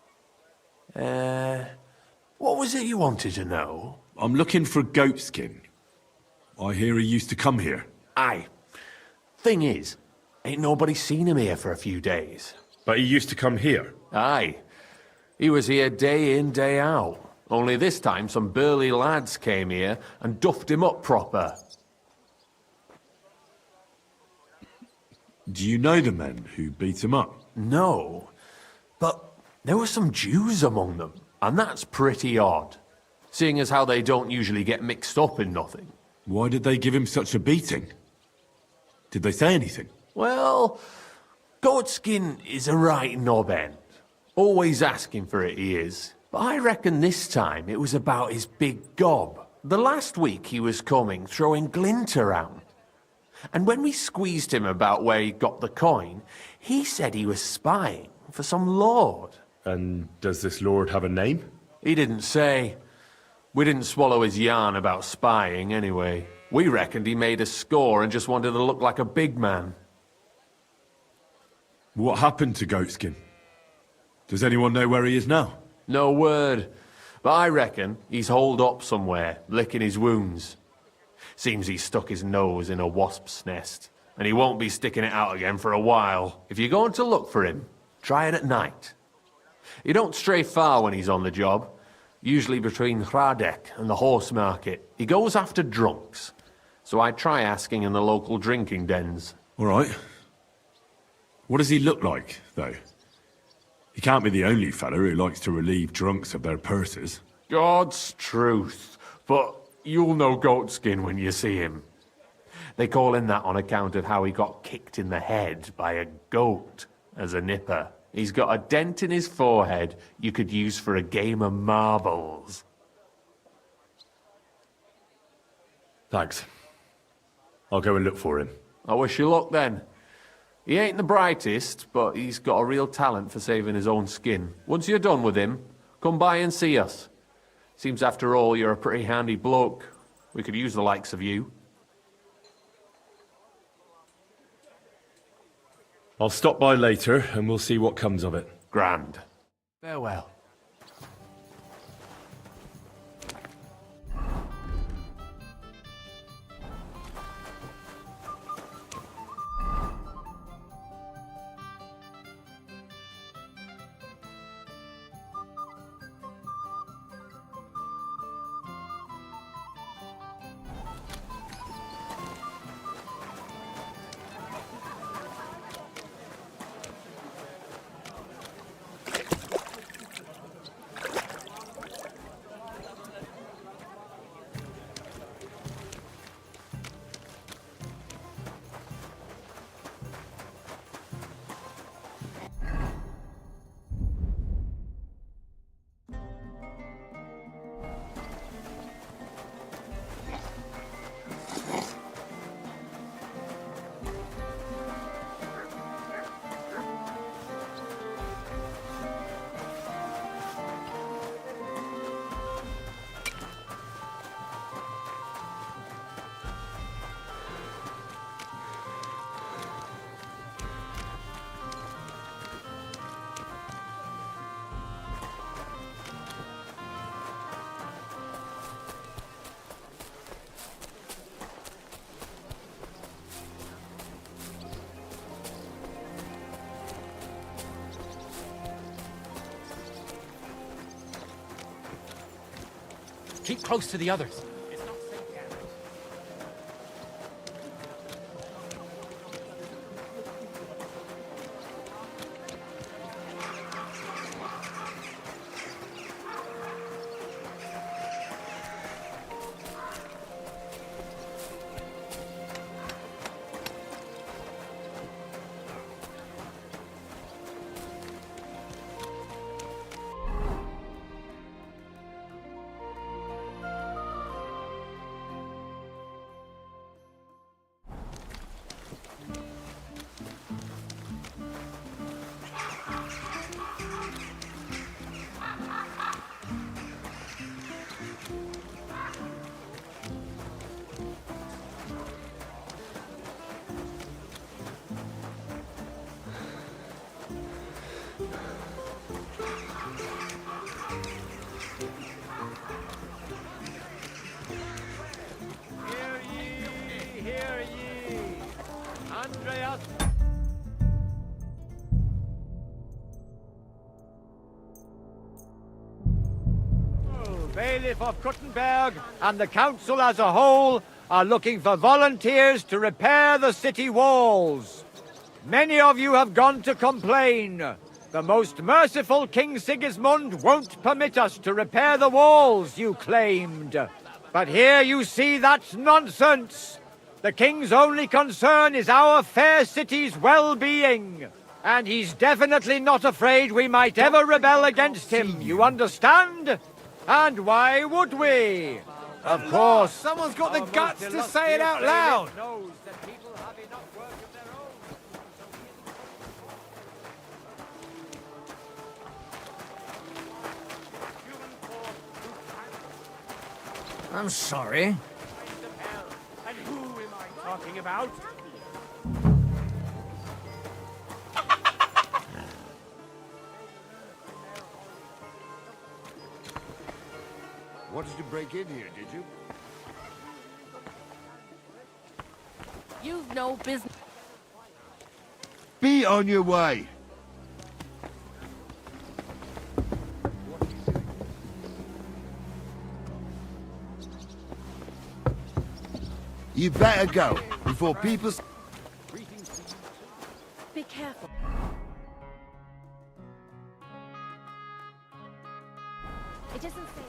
What was it you wanted to know? I'm looking for Goatskin. I hear he used to come here. Aye. Thing is, ain't nobody seen him here for a few days. But he used to come here? Aye. He was here day in, day out. Only this time some burly lads came here and duffed him up proper. Do you know the men who beat him up? No. But there were some Jews among them, and that's pretty odd. Seeing as how they don't usually get mixed up in nothing. Why did they give him such a beating? Did they say anything? Well, Goatskin is a right knob end. Always asking for it, he is. But I reckon this time it was about his big gob. The last week he was coming, throwing glint around. And when we squeezed him about where he got the coin, he said he was spying for some lord. And does this lord have a name? He didn't say. We didn't swallow his yarn about spying anyway. We reckoned he made a score and just wanted to look like a big man. What happened to Goatskin? Does anyone know where he is now? No word. But I reckon he's holed up somewhere, licking his wounds. Seems he stuck his nose in a wasp's nest, and he won't be sticking it out again for a while. If you're going to look for him, try it at night. He don't stray far when he's on the job. Usually between Hradek and the horse market. He goes after drunks. So I try asking in the local drinking dens. All right. What does he look like, though? He can't be the only fella who likes to relieve drunks of their purses. God's truth. But you'll know Goatskin when you see him. They call him that on account of how he got kicked in the head by a goat as a nipper. He's got a dent in his forehead you could use for a game of marbles. Thanks. I'll go and look for him. I wish you luck then. He ain't the brightest, but he's got a real talent for saving his own skin. Once you're done with him, come by and see us. Seems after all you're a pretty handy bloke. We could use the likes of you. I'll stop by later and we'll see what comes of it. Grand. Farewell. Keep close to the others. Bailiff of Kuttenberg and the council as a whole are looking for volunteers to repair the city walls. Many of you have gone to complain. The most merciful King Sigismund won't permit us to repair the walls, you claimed. But here you see that's nonsense. The king's only concern is our fair city's well-being. And he's definitely not afraid we might ever rebel against him, you understand? And why would we? Of course. Someone's got the guts to say it out loud. I'm sorry. And who am I talking about? Wanted to break in here, did you? You've no business. Be on your way. You better go before people... Be careful. It doesn't say...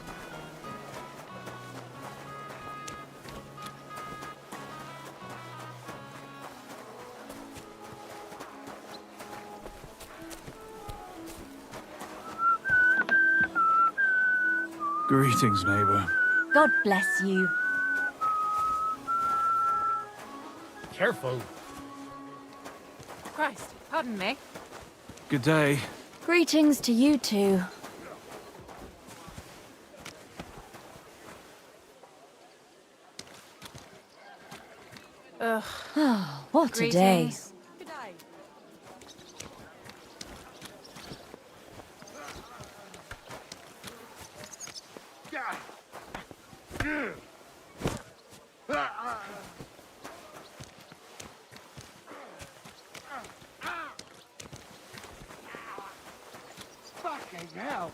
Greetings, neighbor. God bless you. Careful. Christ, pardon me. Good day. Greetings to you too. Ugh. Oh, what a day. Greetings. Fucking hell!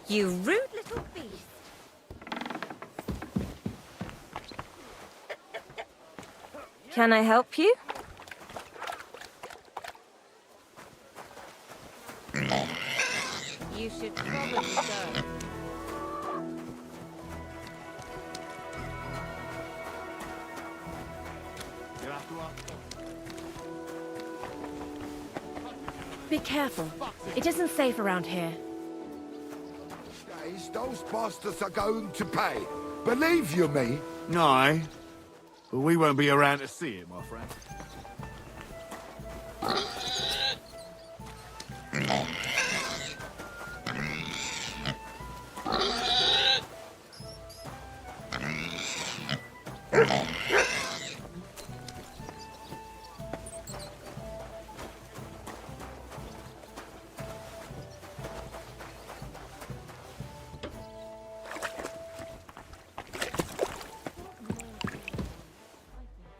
You rude little beast. Can I help you? You should probably go. Be careful. It isn't safe around here. Those bastards are going to pay. Believe you me? No, but we won't be around to see it, my friend.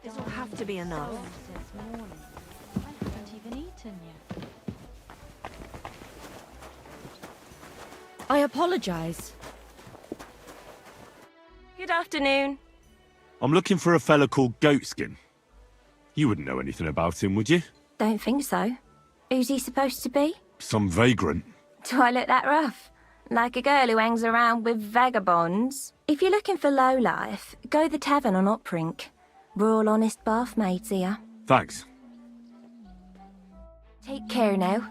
This'll have to be enough. I haven't even eaten yet. I apologize. Good afternoon. I'm looking for a fella called Goatskin. You wouldn't know anything about him, would you? Don't think so. Who's he supposed to be? Some vagrant. Do I look that rough? Like a girl who hangs around with vagabonds? If you're looking for low life, go the tavern on Oprink. We're all honest bath maids here. Thanks. Take care now.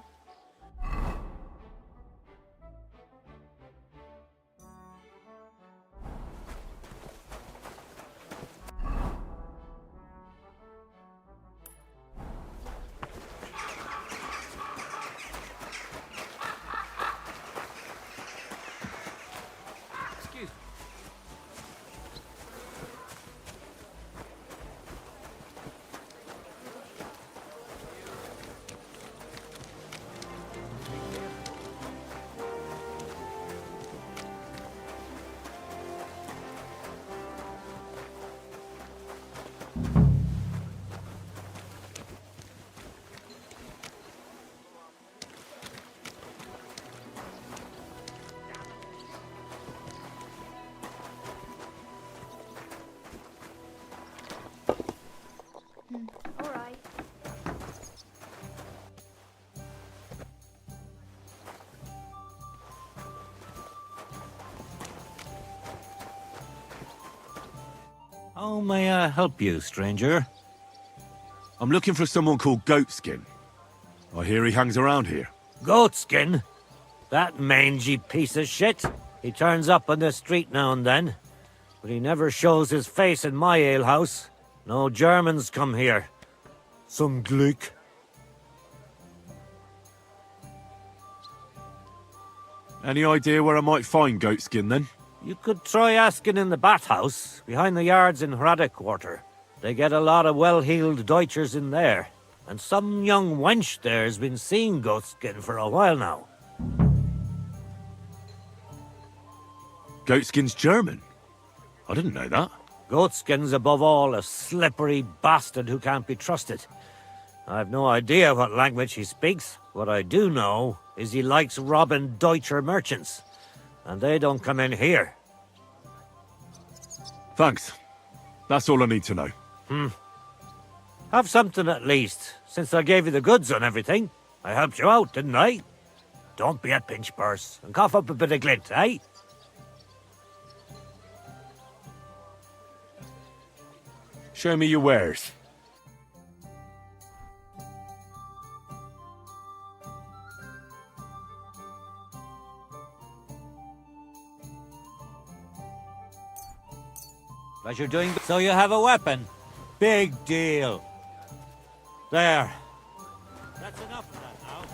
All right. How may I help you, stranger? I'm looking for someone called Goatskin. I hear he hangs around here. Goatskin? That mangy piece of shit. He turns up on the street now and then, but he never shows his face in my alehouse. No Germans come here. Some Glick. Any idea where I might find Goatskin, then? You could try asking in the bathhouse, behind the yards in Hrada Quarter. They get a lot of well-heeled Deutschers in there, and some young wench there's been seeing Goatskin for a while now. Goatskin's German? I didn't know that. Goatskin's above all a slippery bastard who can't be trusted. I've no idea what language he speaks. What I do know is he likes robbing Deutscher merchants. And they don't come in here. Thanks. That's all I need to know. Have something at least, since I gave you the goods on everything. I helped you out, didn't I? Don't be a pinch purse, and cough up a bit of glint, eh? Show me your wares. As you're doing so, you have a weapon. Big deal. There. That's enough of that now.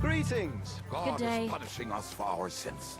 Greetings. God Good day. is punishing us for our sins.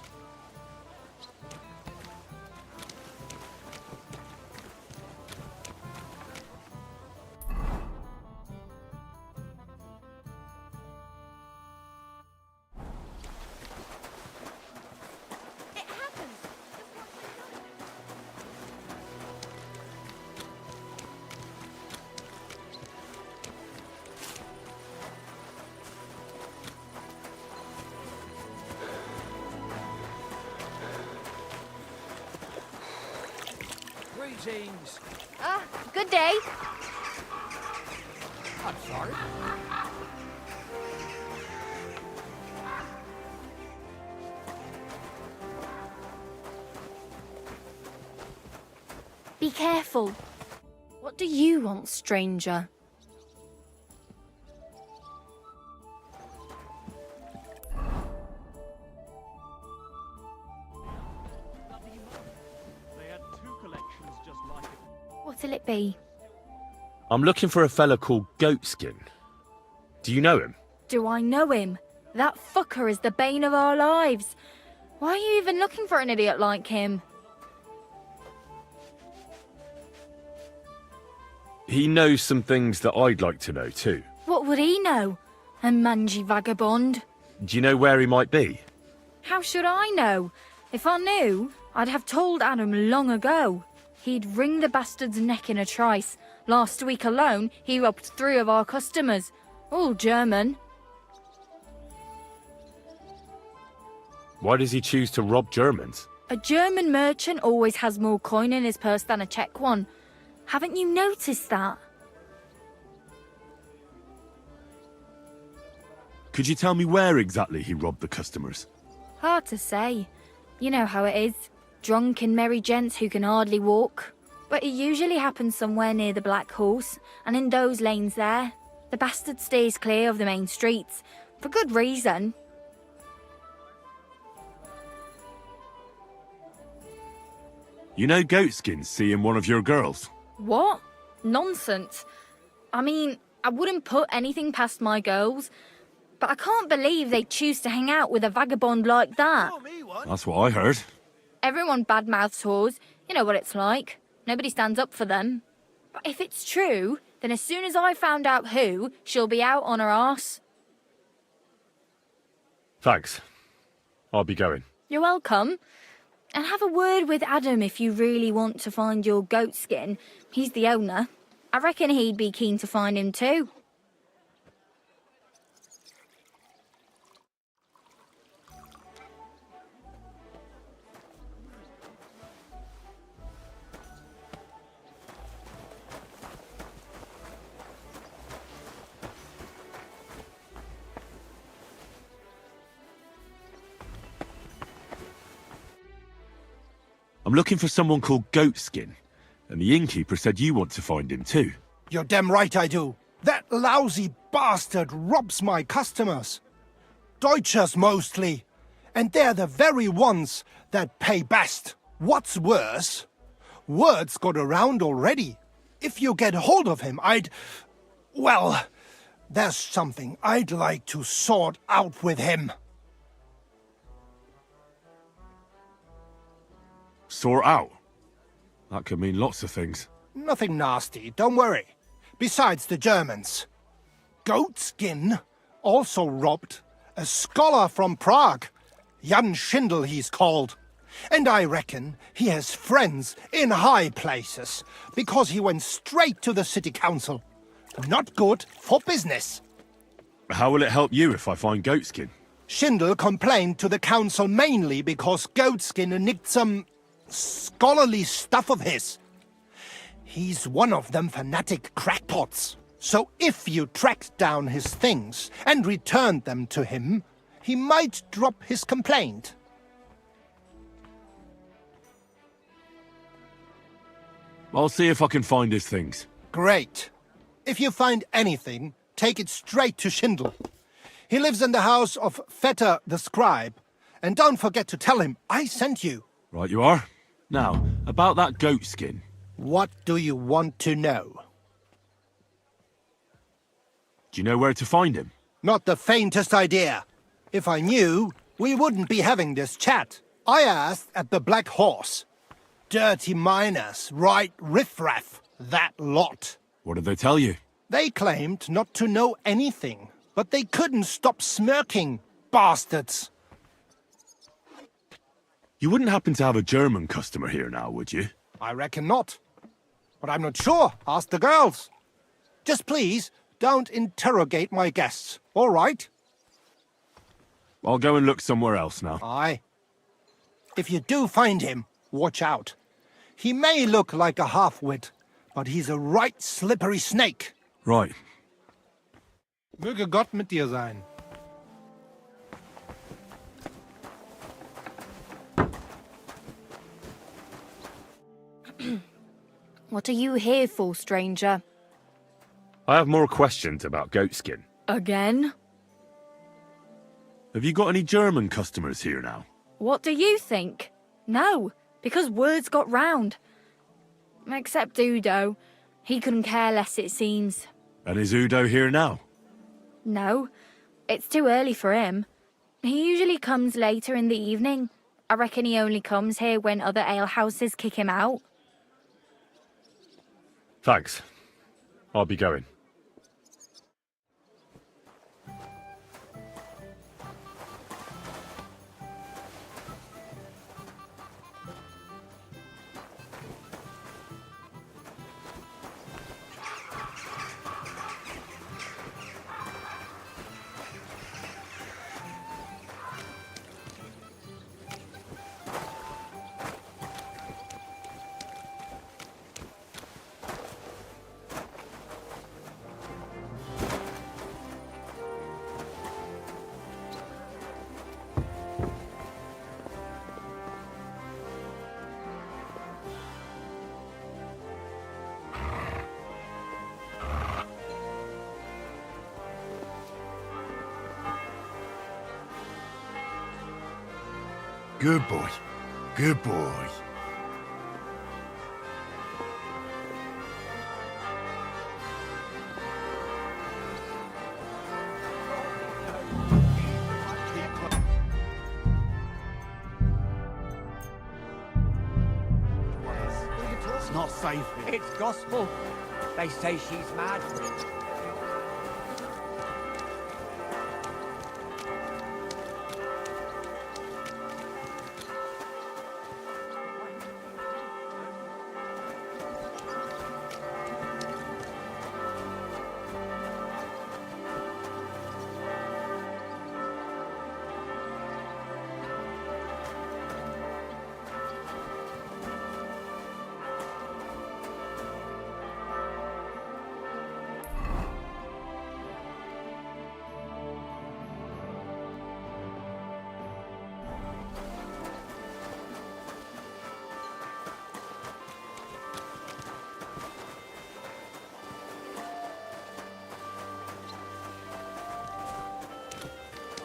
Greetings. Good day. I'm sorry. Be careful. What do you want, stranger? What'll it be? I'm looking for a fella called Goatskin. Do you know him? Do I know him? That fucker is the bane of our lives. Why are you even looking for an idiot like him? He knows some things that I'd like to know too. What would he know? A mangy vagabond? Do you know where he might be? How should I know? If I knew, I'd have told Adam long ago. He'd wring the bastard's neck in a trice. Last week alone, he robbed 3 of our customers. All German. Why does he choose to rob Germans? A German merchant always has more coin in his purse than a Czech one. Haven't you noticed that? Could you tell me where exactly he robbed the customers? Hard to say. You know how it is. Drunk and merry gents who can hardly walk. But it usually happens somewhere near the Black Horse, and in those lanes there. The bastard stays clear of the main streets, for good reason. You know Goatskin's seeing one of your girls? What? Nonsense. I mean, I wouldn't put anything past my girls, but I can't believe they choose to hang out with a vagabond like that. That's what I heard. Everyone badmouths whores. You know what it's like. Nobody stands up for them. But if it's true, then as soon as I found out who, she'll be out on her arse. Thanks. I'll be going. You're welcome. And have a word with Adam if you really want to find your goatskin. He's the owner. I reckon he'd be keen to find him too. I'm looking for someone called Goatskin, and the innkeeper said you want to find him too. You're damn right I do. That lousy bastard robs my customers. Deutschers mostly. And they're the very ones that pay best. What's worse, word's got around already. If you get hold of him, well, there's something I'd like to sort out with him. Sort out? That could mean lots of things. Nothing nasty, don't worry. Besides the Germans. Goatskin also robbed a scholar from Prague. Jan Schindel he's called. And I reckon he has friends in high places, because he went straight to the city council. Not good for business. How will it help you if I find Goatskin? Schindel complained to the council mainly because Goatskin nicked some scholarly stuff of his. He's one of them fanatic crackpots. So if you tracked down his things and returned them to him, he might drop his complaint. I'll see if I can find his things. Great. If you find anything, take it straight to Schindel. He lives in the house of Vetter the scribe. And don't forget to tell him I sent you. Right you are. Now, about that Goatskin. What do you want to know? Do you know where to find him? Not the faintest idea. If I knew, we wouldn't be having this chat. I asked at the Black Horse. Dirty miners, right riffraff, that lot. What did they tell you? They claimed not to know anything, but they couldn't stop smirking, bastards. You wouldn't happen to have a German customer here now, would you? I reckon not. But I'm not sure. Ask the girls. Just please, don't interrogate my guests, all right? I'll go and look somewhere else now. Aye. If you do find him, watch out. He may look like a half-wit, but he's a right slippery snake. Right. Möge Gott mit dir sein. What are you here for, stranger? I have more questions about Goatskin. Again? Have you got any German customers here now? What do you think? No, because words got round. Except Udo. He couldn't care less, it seems. And is Udo here now? No, it's too early for him. He usually comes later in the evening. I reckon he only comes here when other alehouses kick him out. Thanks. I'll be going. Good boy. Good boy. It's not safe here. It's gospel. They say she's mad for it.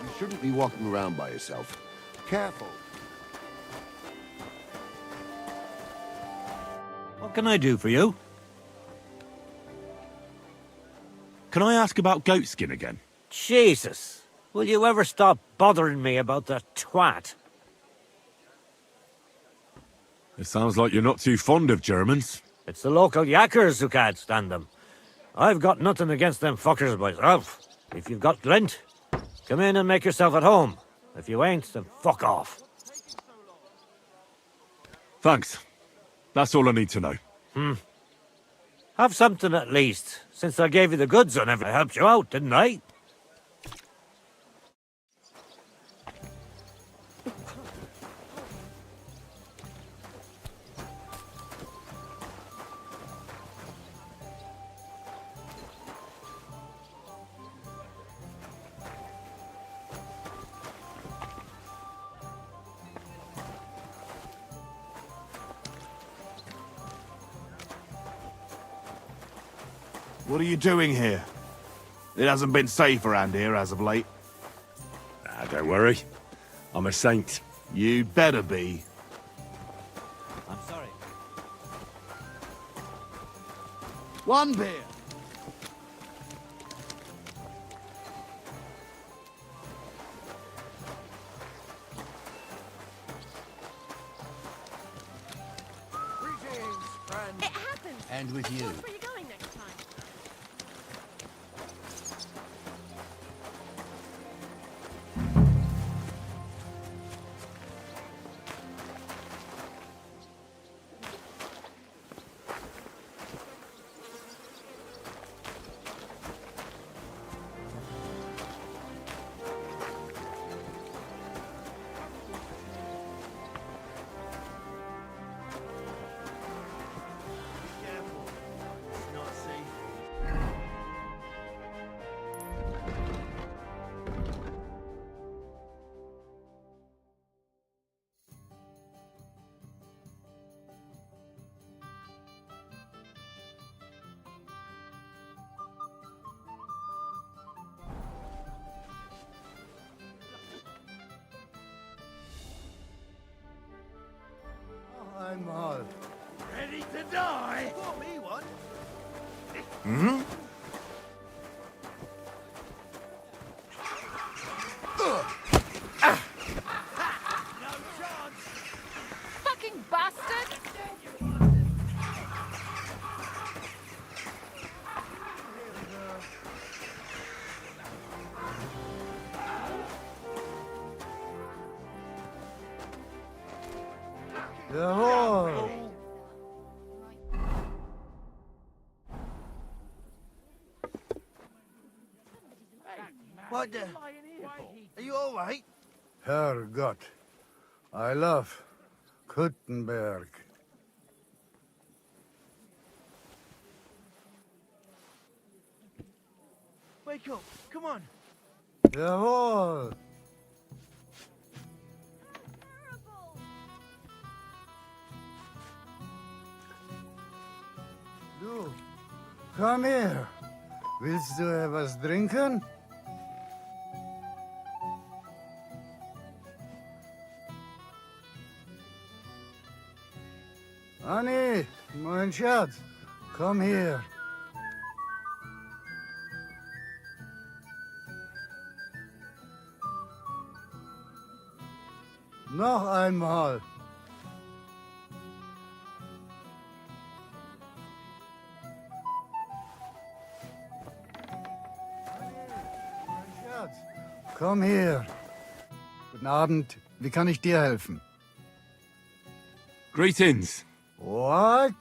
You shouldn't be walking around by yourself. Careful. What can I do for you? Can I ask about Goatskin again? Jesus! Will you ever stop bothering me about the twat? It sounds like you're not too fond of Germans. It's the local yakkers who can't stand them. I've got nothing against them fuckers myself. If you've got glint, come in and make yourself at home. If you ain't, then fuck off. Thanks. That's all I need to know. Have something at least, since I gave you the goods on everything. I helped you out, didn't I? What are you doing here? It hasn't been safe around here as of late. Don't worry. I'm a saint. You'd better be. I'm sorry. One beer. Greetings, friend. It happens. And with you. Where are you going next time? I'm all Ready to die? Pour me one. Hmm? Fucking bastard! Jawohl. What the? Are you all right? Herrgott, I love Kuttenberg. Wake up. Come on. Jawohl. Du, komm her. Willst du etwas trinken? Annie, mein Schatz, komm hier. Noch einmal. Schatz, komm her. Guten Abend. Wie kann ich dir helfen? Greetings. What?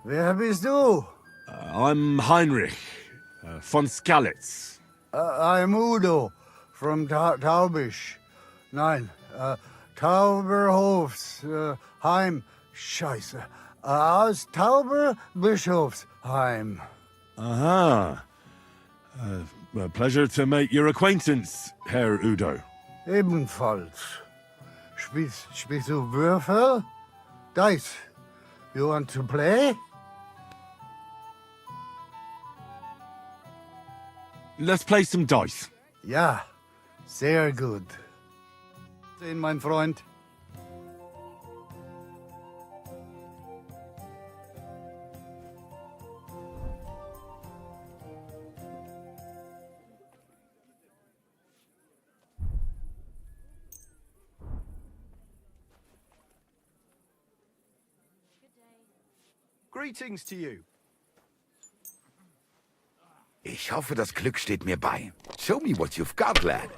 Wer bist du? I'm Heinrich, von Skalitz. I'm Udo from Taubisch. Nein, Tauberhofs, Heim. Scheiße. Aus Tauberbischofsheim. Aha. A pleasure to make your acquaintance, Herr Udo. Ebenfalls. Spielst du Würfel? Dice. You want to play? Let's play some dice. Ja, sehr gut. Sehen, mein Freund. Greetings to you. Ich hoffe, das Glück steht mir bei. Show me what you've got, lad.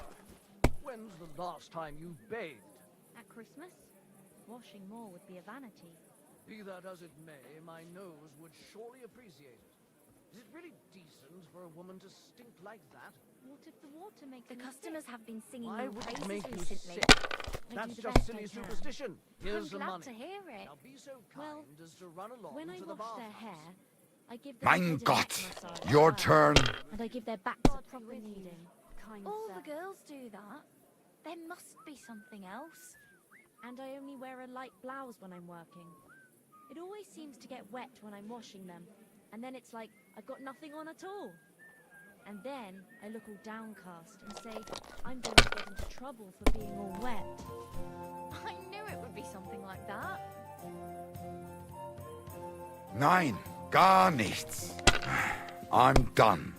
When's the last time you bathed? At Christmas? Washing more would be a vanity. Be that as it may, my nose would surely appreciate it. Is it really decent for a woman to stink like that? What if the water makes The me customers sick? have been singing Why your would it praises make you recently. sick? I That's do the just best silly I can. superstition. Here's the I'm glad money. to hear it. Now be so Well, kind as to run along when I to the wash their bathhouse. hair, I give them Mein a good Gott, massage your as well. turn. And I give their backs a proper kneading. All the girls do that. There must be something else. And I only wear a light blouse when I'm working. It always seems to get wet when I'm washing them. And then it's like I've got nothing on at all. And then I look all downcast and say I'm going to get into trouble for being all wet. I knew it would be something like that. Nein, gar nichts. I'm done.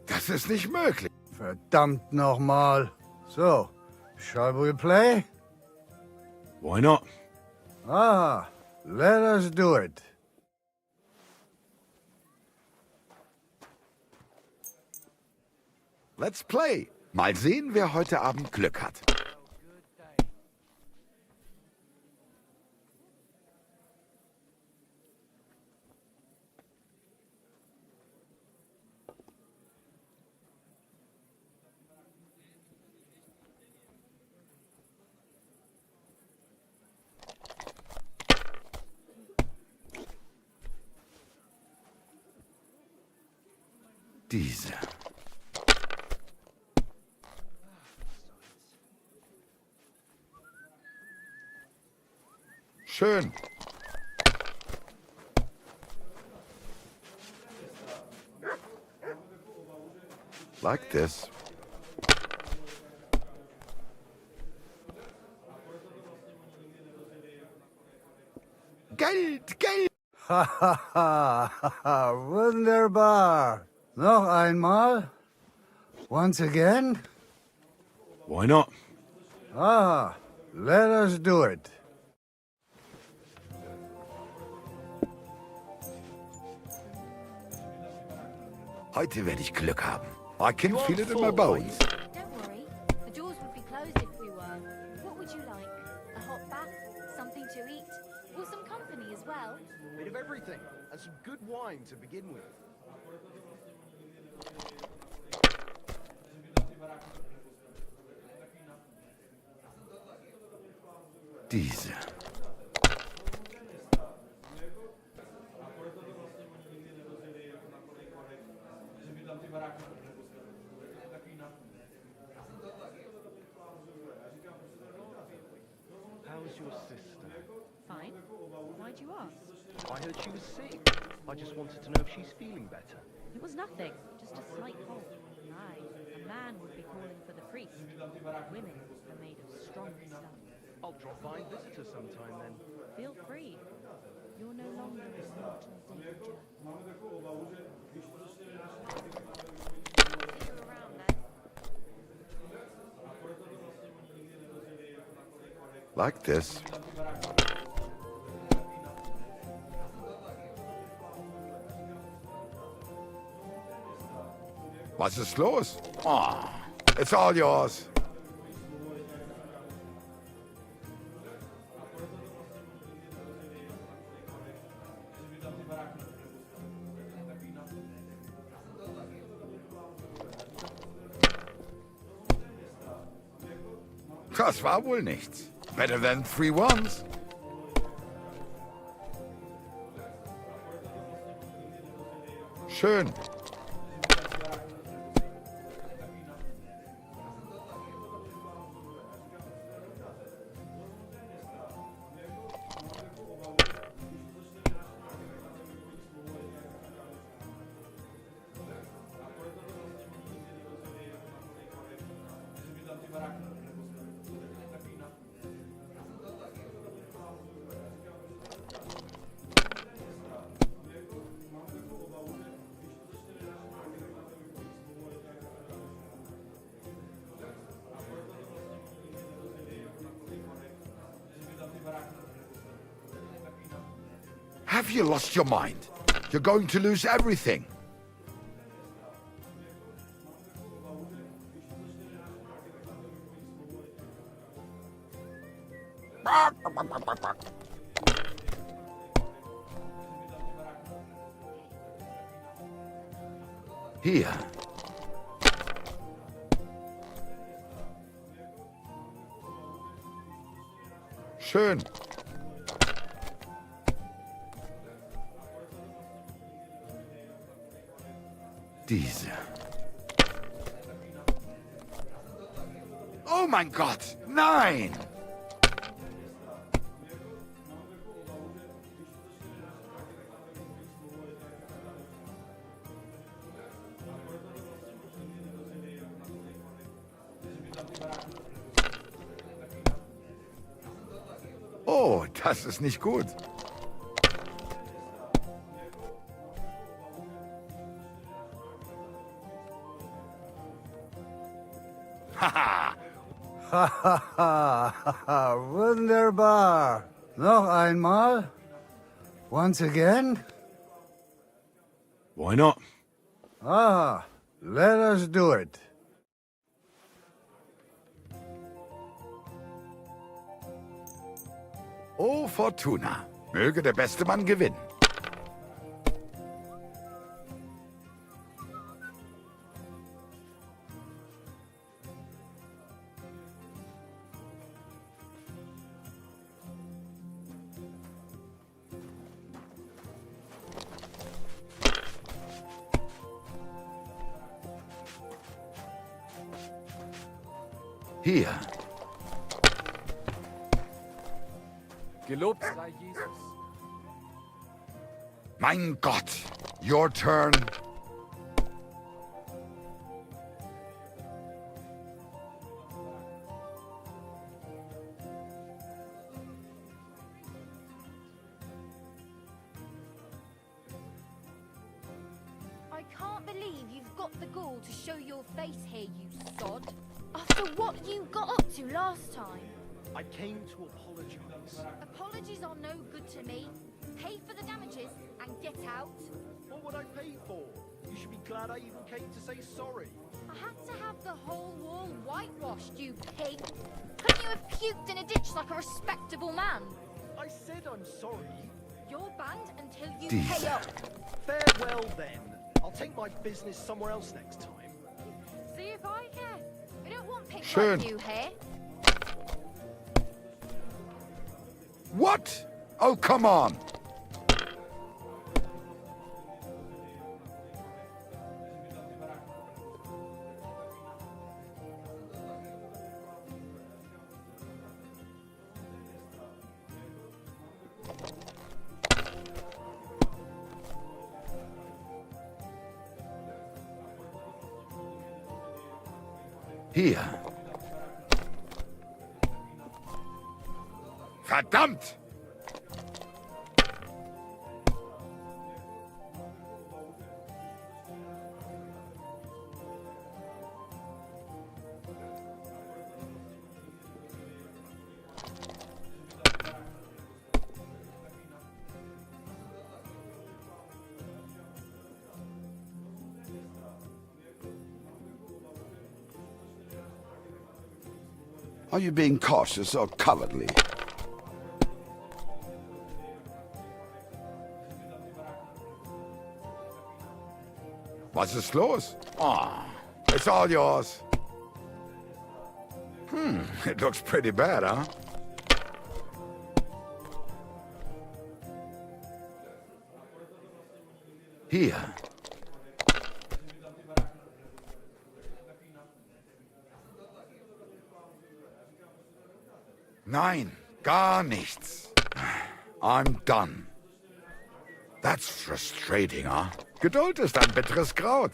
Das ist nicht möglich. Verdammt nochmal. So, shall we play? Why not? Ah, let us do it. Let's play. Mal sehen, wer heute Abend Glück hat. Diese. Schön. Like this. Geld, Geld. Hahaha, wunderbar. Noch einmal. Once again. Why not? Ah, let us do it. Heute werde ich Glück haben. I can feel it in my bones. Don't worry. The doors would be closed if we were. What would you like? A hot bath? Something to eat? Or some company as well? Bit of everything, and some good wine to begin with. Diese. How's your sister? Fine. Why'd you ask? I heard she was sick. I just wanted to know if she's feeling better. It was nothing, just a slight cold. Aye, a man would be calling for the priest. Women are made of stronger stuff. I'll drop by and visit her sometime then. Feel free. You're no longer in mortal danger. See you around then. Like this. Was ist los? Oh, it's all yours. Das war wohl nichts. Better than 3 ones. Schön. Have you lost your mind? You're going to lose everything. Hier. Schön. Diese. Oh mein Gott, nein! Oh, das ist nicht gut. Wunderbar. Noch einmal. Once again. Why not? Ah, let us do it. Oh, Fortuna. Möge der beste Mann gewinnen. Hier. Gelobt sei Jesus. Mein Gott. Your turn. I can't believe you've got the gall to show your face here, you sod. After what you got up to last time. I came to apologize. Apologies are no good to me. Pay for the damages and get out. What would I pay for? You should be glad I even came to say sorry. I had to have the whole wall whitewashed, you pig. Couldn't you have puked in a ditch like a respectable man? I said I'm sorry. You're banned until you pay up. Farewell then. I'll take my business somewhere else next time. See if I care. We don't want pigs Schön. like you here. What? Oh, come on. Hier. Verdammt! Are you being cautious or cowardly? Was ist los? Ah, it's all yours. It looks pretty bad, huh? Hier. Nein, gar nichts. I'm done. That's frustrating, huh? Geduld ist ein bitteres Kraut.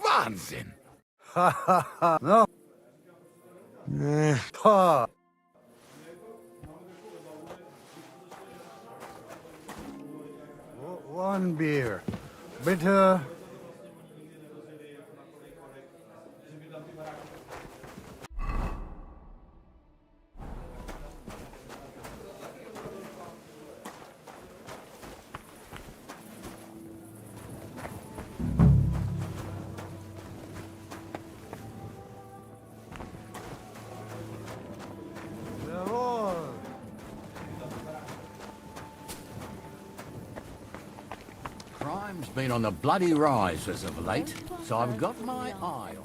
Wahnsinn! Ha ha ha. No. Ha. One beer. Bitte. Crime's been on the bloody rise as of late, so I've got my eye on you.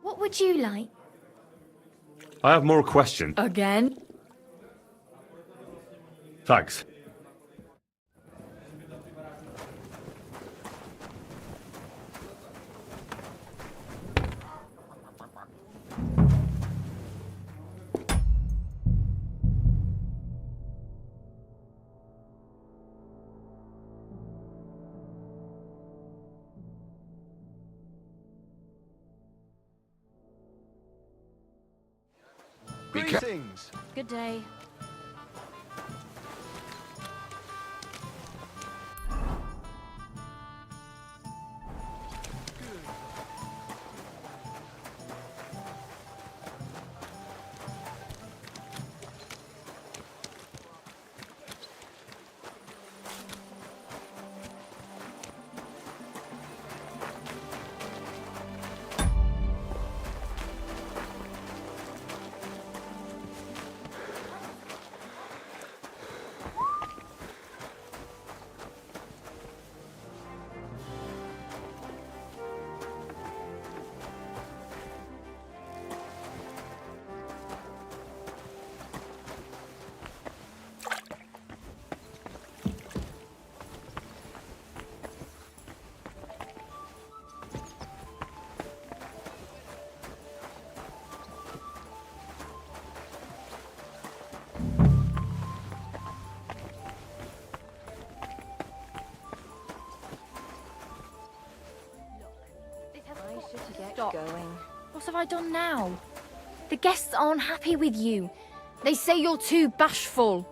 What would you like? I have more questions. Again? Thanks. Greetings. Good day. Going. What have I done now? The guests aren't happy with you. They say you're too bashful.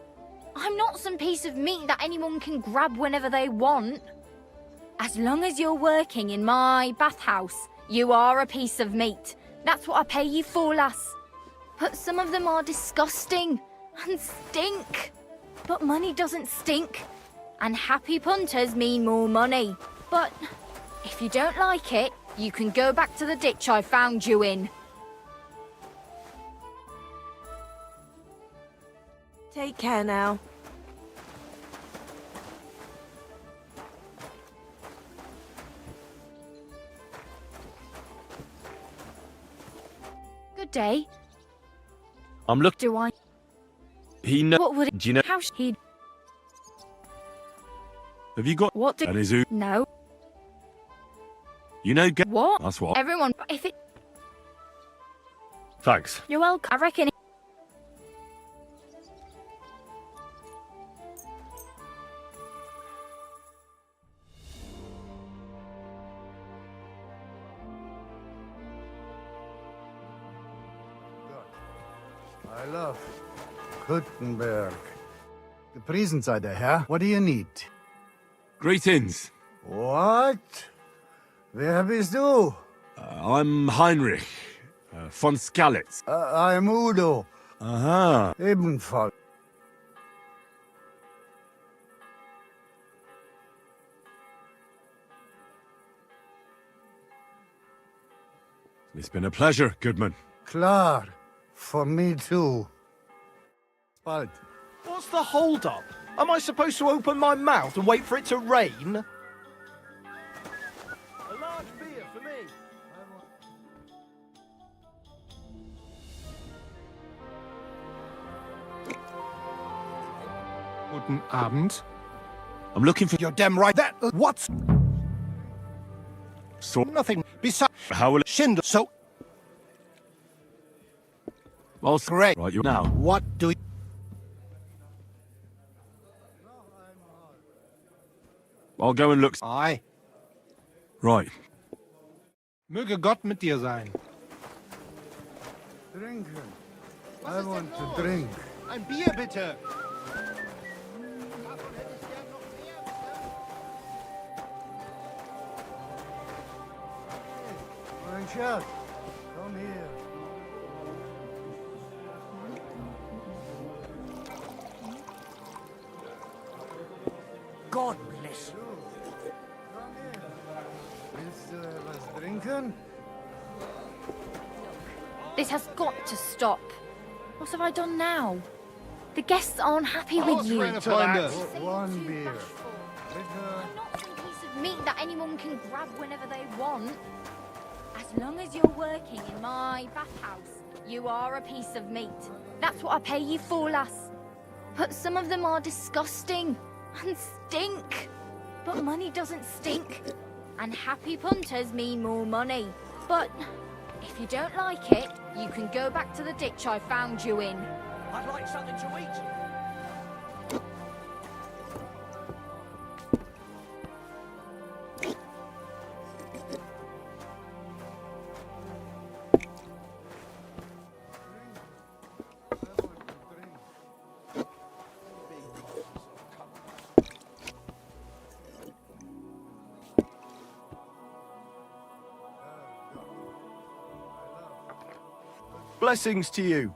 I'm not some piece of meat that anyone can grab whenever they want. As long as you're working in my bathhouse, you are a piece of meat. That's what I pay you for, lass. But some of them are disgusting and stink. But money doesn't stink. And happy punters mean more money. But if you don't like it, You can go back to the ditch I found you in. Take care now. Good day. I'm looking. Do I? He know. What would it? Do you know? How he? Have you got What do? an Izu? No. You know, What? That's what. Everyone, if it. Thanks. You're welcome. I reckon. I love Kuttenberg. The presents are there, Herr. What do you need? Greetings. What? Wer bist du? I'm Heinrich von Skalitz. I'm Udo. Aha. Ebenfalls. It's been a pleasure, Goodman. Klar. For me too. Bald. What's the hold-up? Am I supposed to open my mouth and wait for it to rain? A large beer for me. Guten Abend. I'm looking for. You're damn right. That what's So nothing besides how will Schindler. So well, great. Right, you now. What do you... I'll go and look. Aye. Right. Möge Gott mit dir sein. Trinken. I want to drink. Ein Bier bitte. Mein Schatz, komm hier. God bless you. Komm her. Willst du etwas trinken? This has got to stop. What have I done now? The guests aren't happy with you. One beer. I'm not some piece of meat that anyone can grab whenever they want. As long as you're working in my bathhouse, you are a piece of meat. That's what I pay you for, lass. But some of them are disgusting and stink. But money doesn't stink. And happy punters mean more money. But if you don't like it, you can go back to the ditch I found you in. I'd like something to eat. Blessings to you.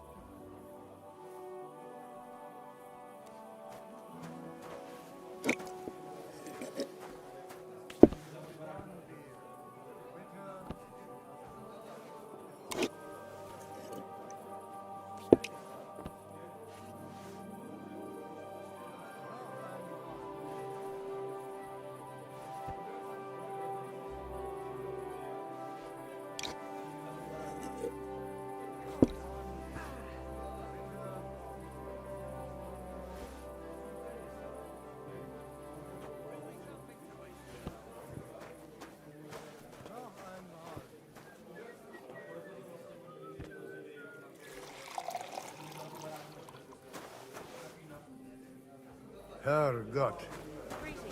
Herrgott.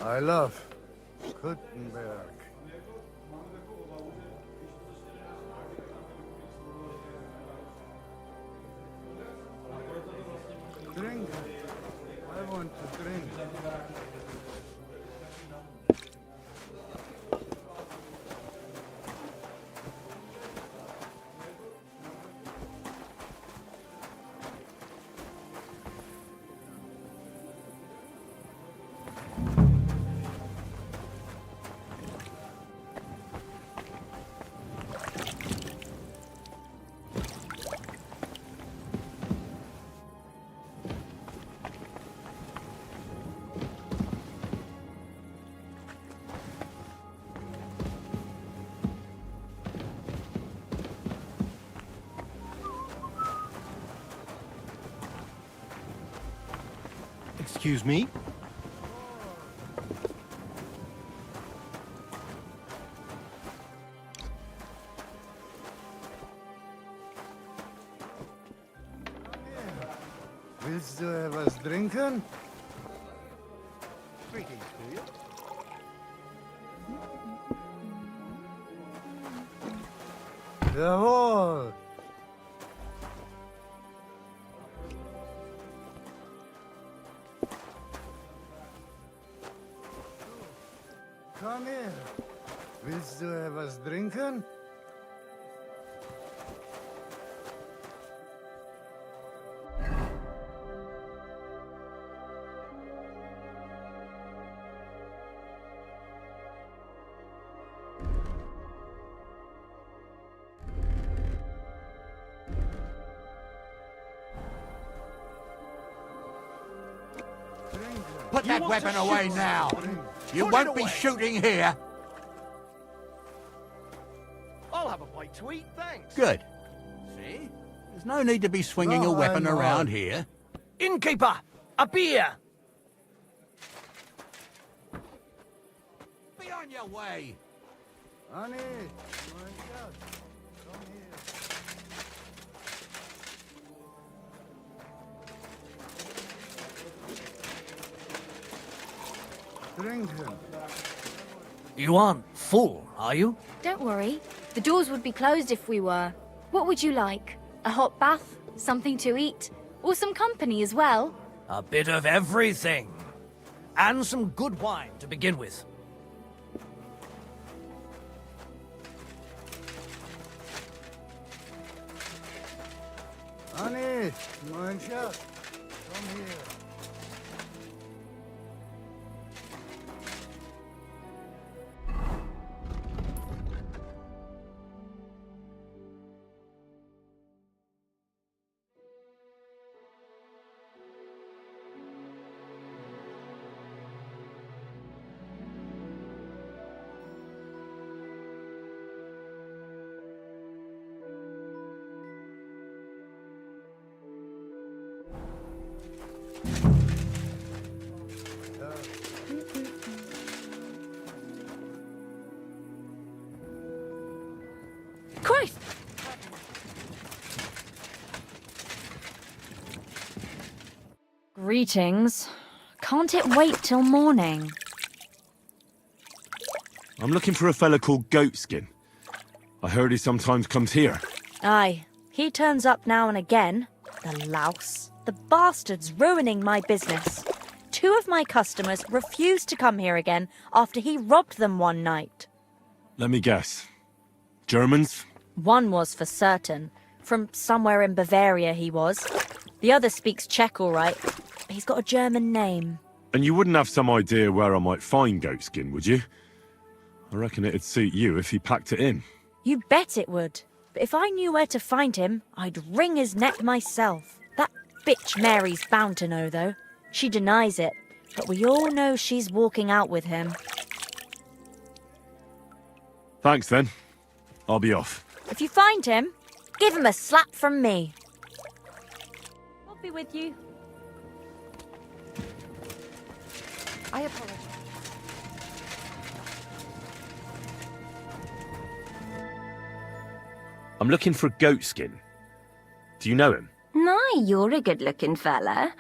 I love Kuttenberg. Drink. I want to drink. Excuse me? Willst du etwas trinken? Greetings to you. Jawohl. Komm her. Willst du etwas trinken? Put that weapon away now. You won't be shooting here. I'll have a bite to eat, thanks. Good. See? There's no need to be swinging a weapon around here. Innkeeper, a beer. Be on your way. Honey, my God. Come here. Trinken. You aren't full, are you? Don't worry. The doors would be closed if we were. What would you like? A hot bath? Something to eat? Or some company as well? A bit of everything. And some good wine to begin with. Honey, mein Schatz. Come here. Christ! Greetings. Can't it wait till morning? I'm looking for a fella called Goatskin. I heard he sometimes comes here. Aye, he turns up now and again. The louse. The bastard's ruining my business. 2 of my customers refused to come here again after he robbed them one night. Let me guess. Germans? One was for certain. From somewhere in Bavaria he was. The other speaks Czech all right. He's got a German name. And you wouldn't have some idea where I might find Goatskin, would you? I reckon it'd suit you if he packed it in. You bet it would. But if I knew where to find him, I'd wring his neck myself. That bitch Mary's bound to know, though. She denies it, but we all know she's walking out with him. Thanks, then. I'll be off. If you find him, give him a slap from me. I'll be with you. I apologize. I'm looking for Goatskin. Do you know him? Nay, you're a good-looking fella.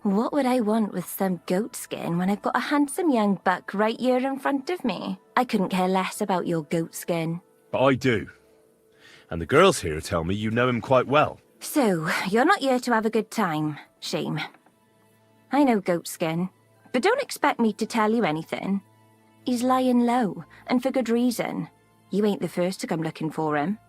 What would I want with some goat skin when I've got a handsome young buck right here in front of me? I couldn't care less about your goat skin. But I do. And the girls here tell me you know him quite well. So, you're not here to have a good time. Shame. I know Goatskin, but don't expect me to tell you anything. He's lying low, and for good reason. You ain't the first to come looking for him.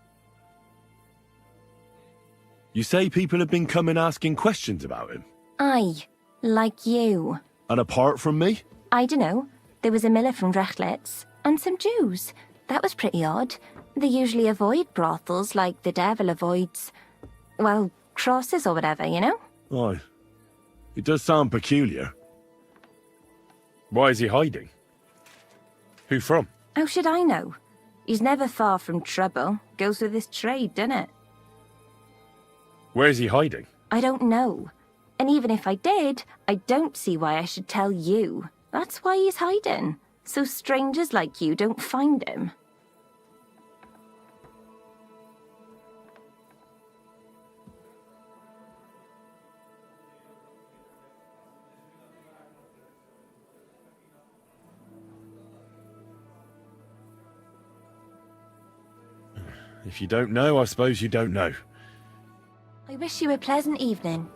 You say people have been coming asking questions about him? Aye, like you. And apart from me? I dunno. There was a miller from Drechtlitz, and some Jews. That was pretty odd. They usually avoid brothels like the devil avoids, well, crosses or whatever, you know? Aye. It does sound peculiar. Why is he hiding? Who from? How should I know? He's never far from trouble. Goes with his trade, doesn't it? Where's he hiding? I don't know. And even if I did, I don't see why I should tell you. That's why he's hiding. So strangers like you don't find him. If you don't know, I suppose you don't know. I wish you a pleasant evening.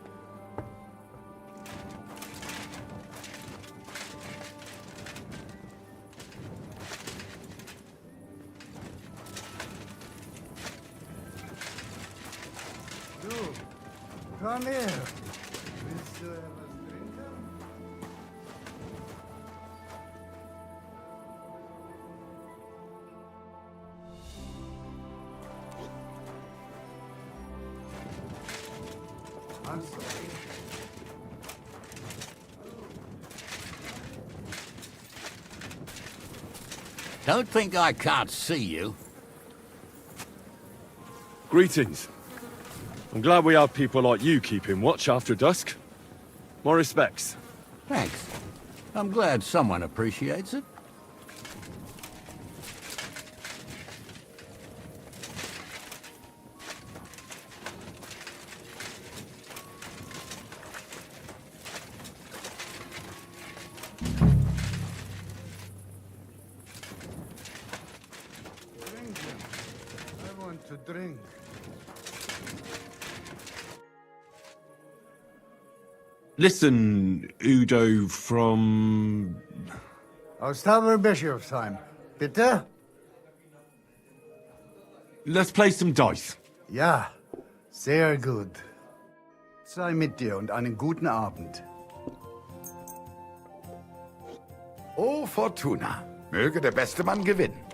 Du, komm her. Willst du etwas trinken? I'm sorry. Don't think I can't see you. Greetings. I'm glad we have people like you keeping watch after dusk. My respects. Thanks. I'm glad someone appreciates it. Drink. I want to drink. Listen, Udo from... Aus Tauberbischofsheim. Bitte? Let's play some dice. Ja, sehr gut. Sei mit dir und einen guten Abend. Oh, Fortuna. Möge der beste Mann gewinnen.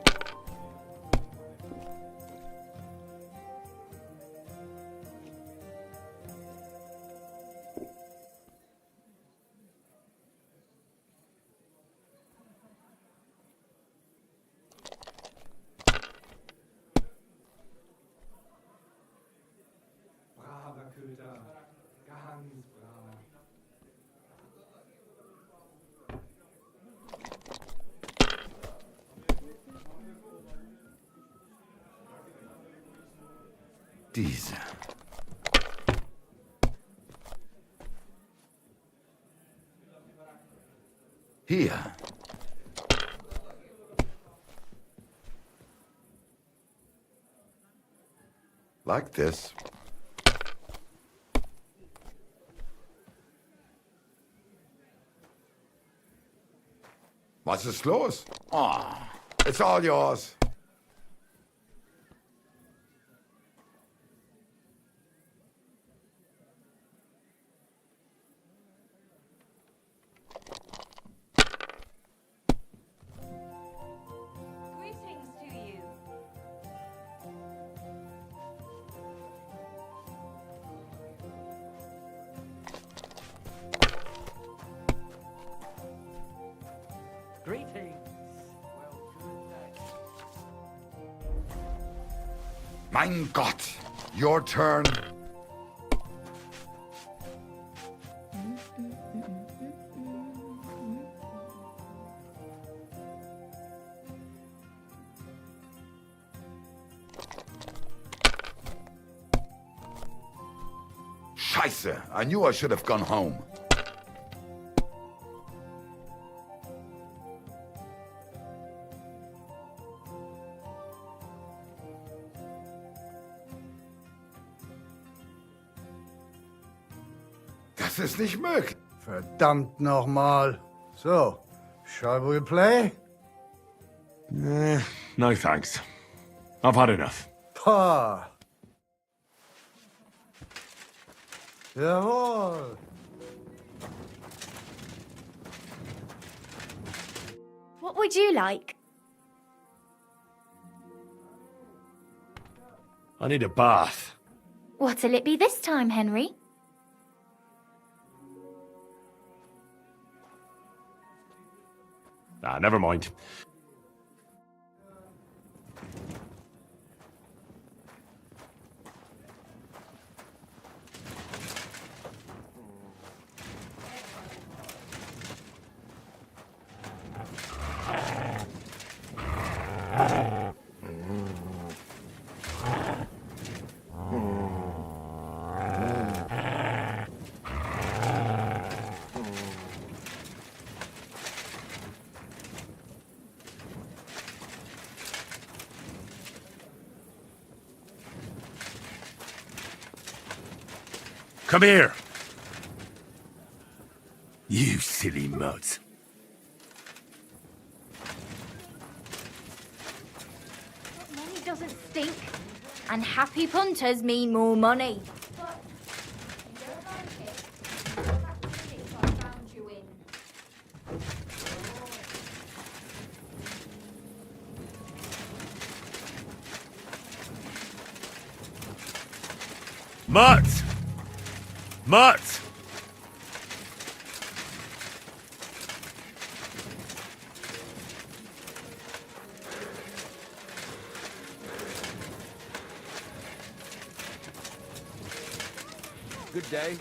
Diese. Hier. Like this. Was ist los? Oh, it's all yours. Greetings to you. Greetings. Mein Gott. Your turn. Scheiße. I knew I should have gone home. Das ist nicht möglich. Verdammt nochmal. So, shall we play? No thanks. I've had enough. Pah. Jawohl. What would you like? I need a bath. What'll it be this time, Henry? Ah, never mind. Come here! You silly mutt. Money doesn't stink. And happy punters mean more money. Mutt! Mutt! Good day.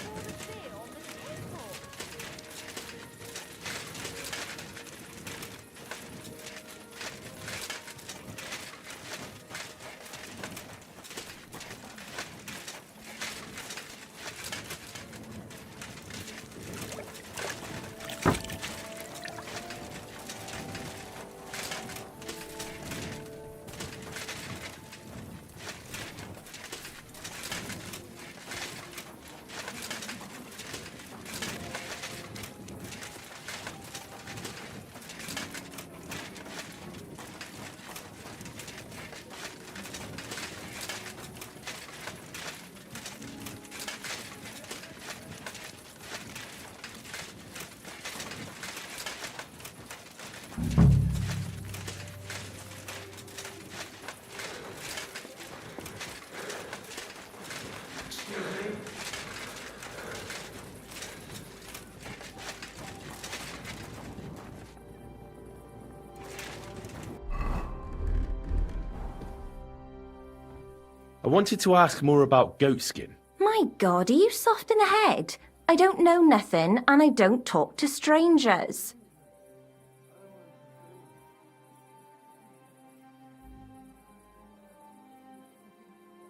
I wanted to ask more about Goatskin. My God, are you soft in the head? I don't know nothing, and I don't talk to strangers.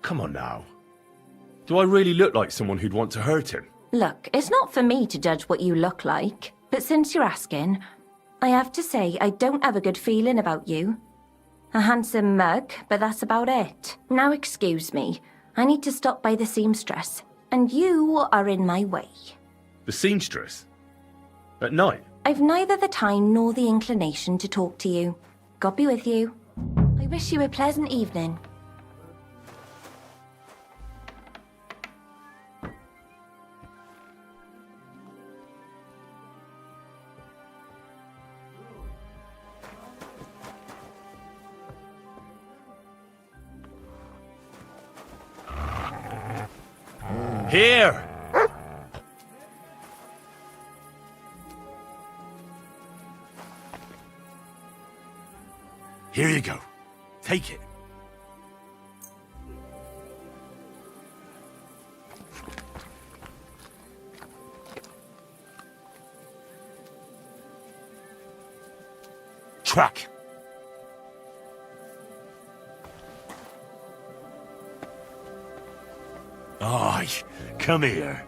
Come on now. Do I really look like someone who'd want to hurt him? Look, it's not for me to judge what you look like, but since you're asking, I have to say I don't have a good feeling about you. A handsome mug, but that's about it. Now excuse me, I need to stop by the seamstress, and you are in my way. The seamstress? At night? I've neither the time nor the inclination to talk to you. God be with you. I wish you a pleasant evening. Here! Here you go. Take it. Track. Aye, come here.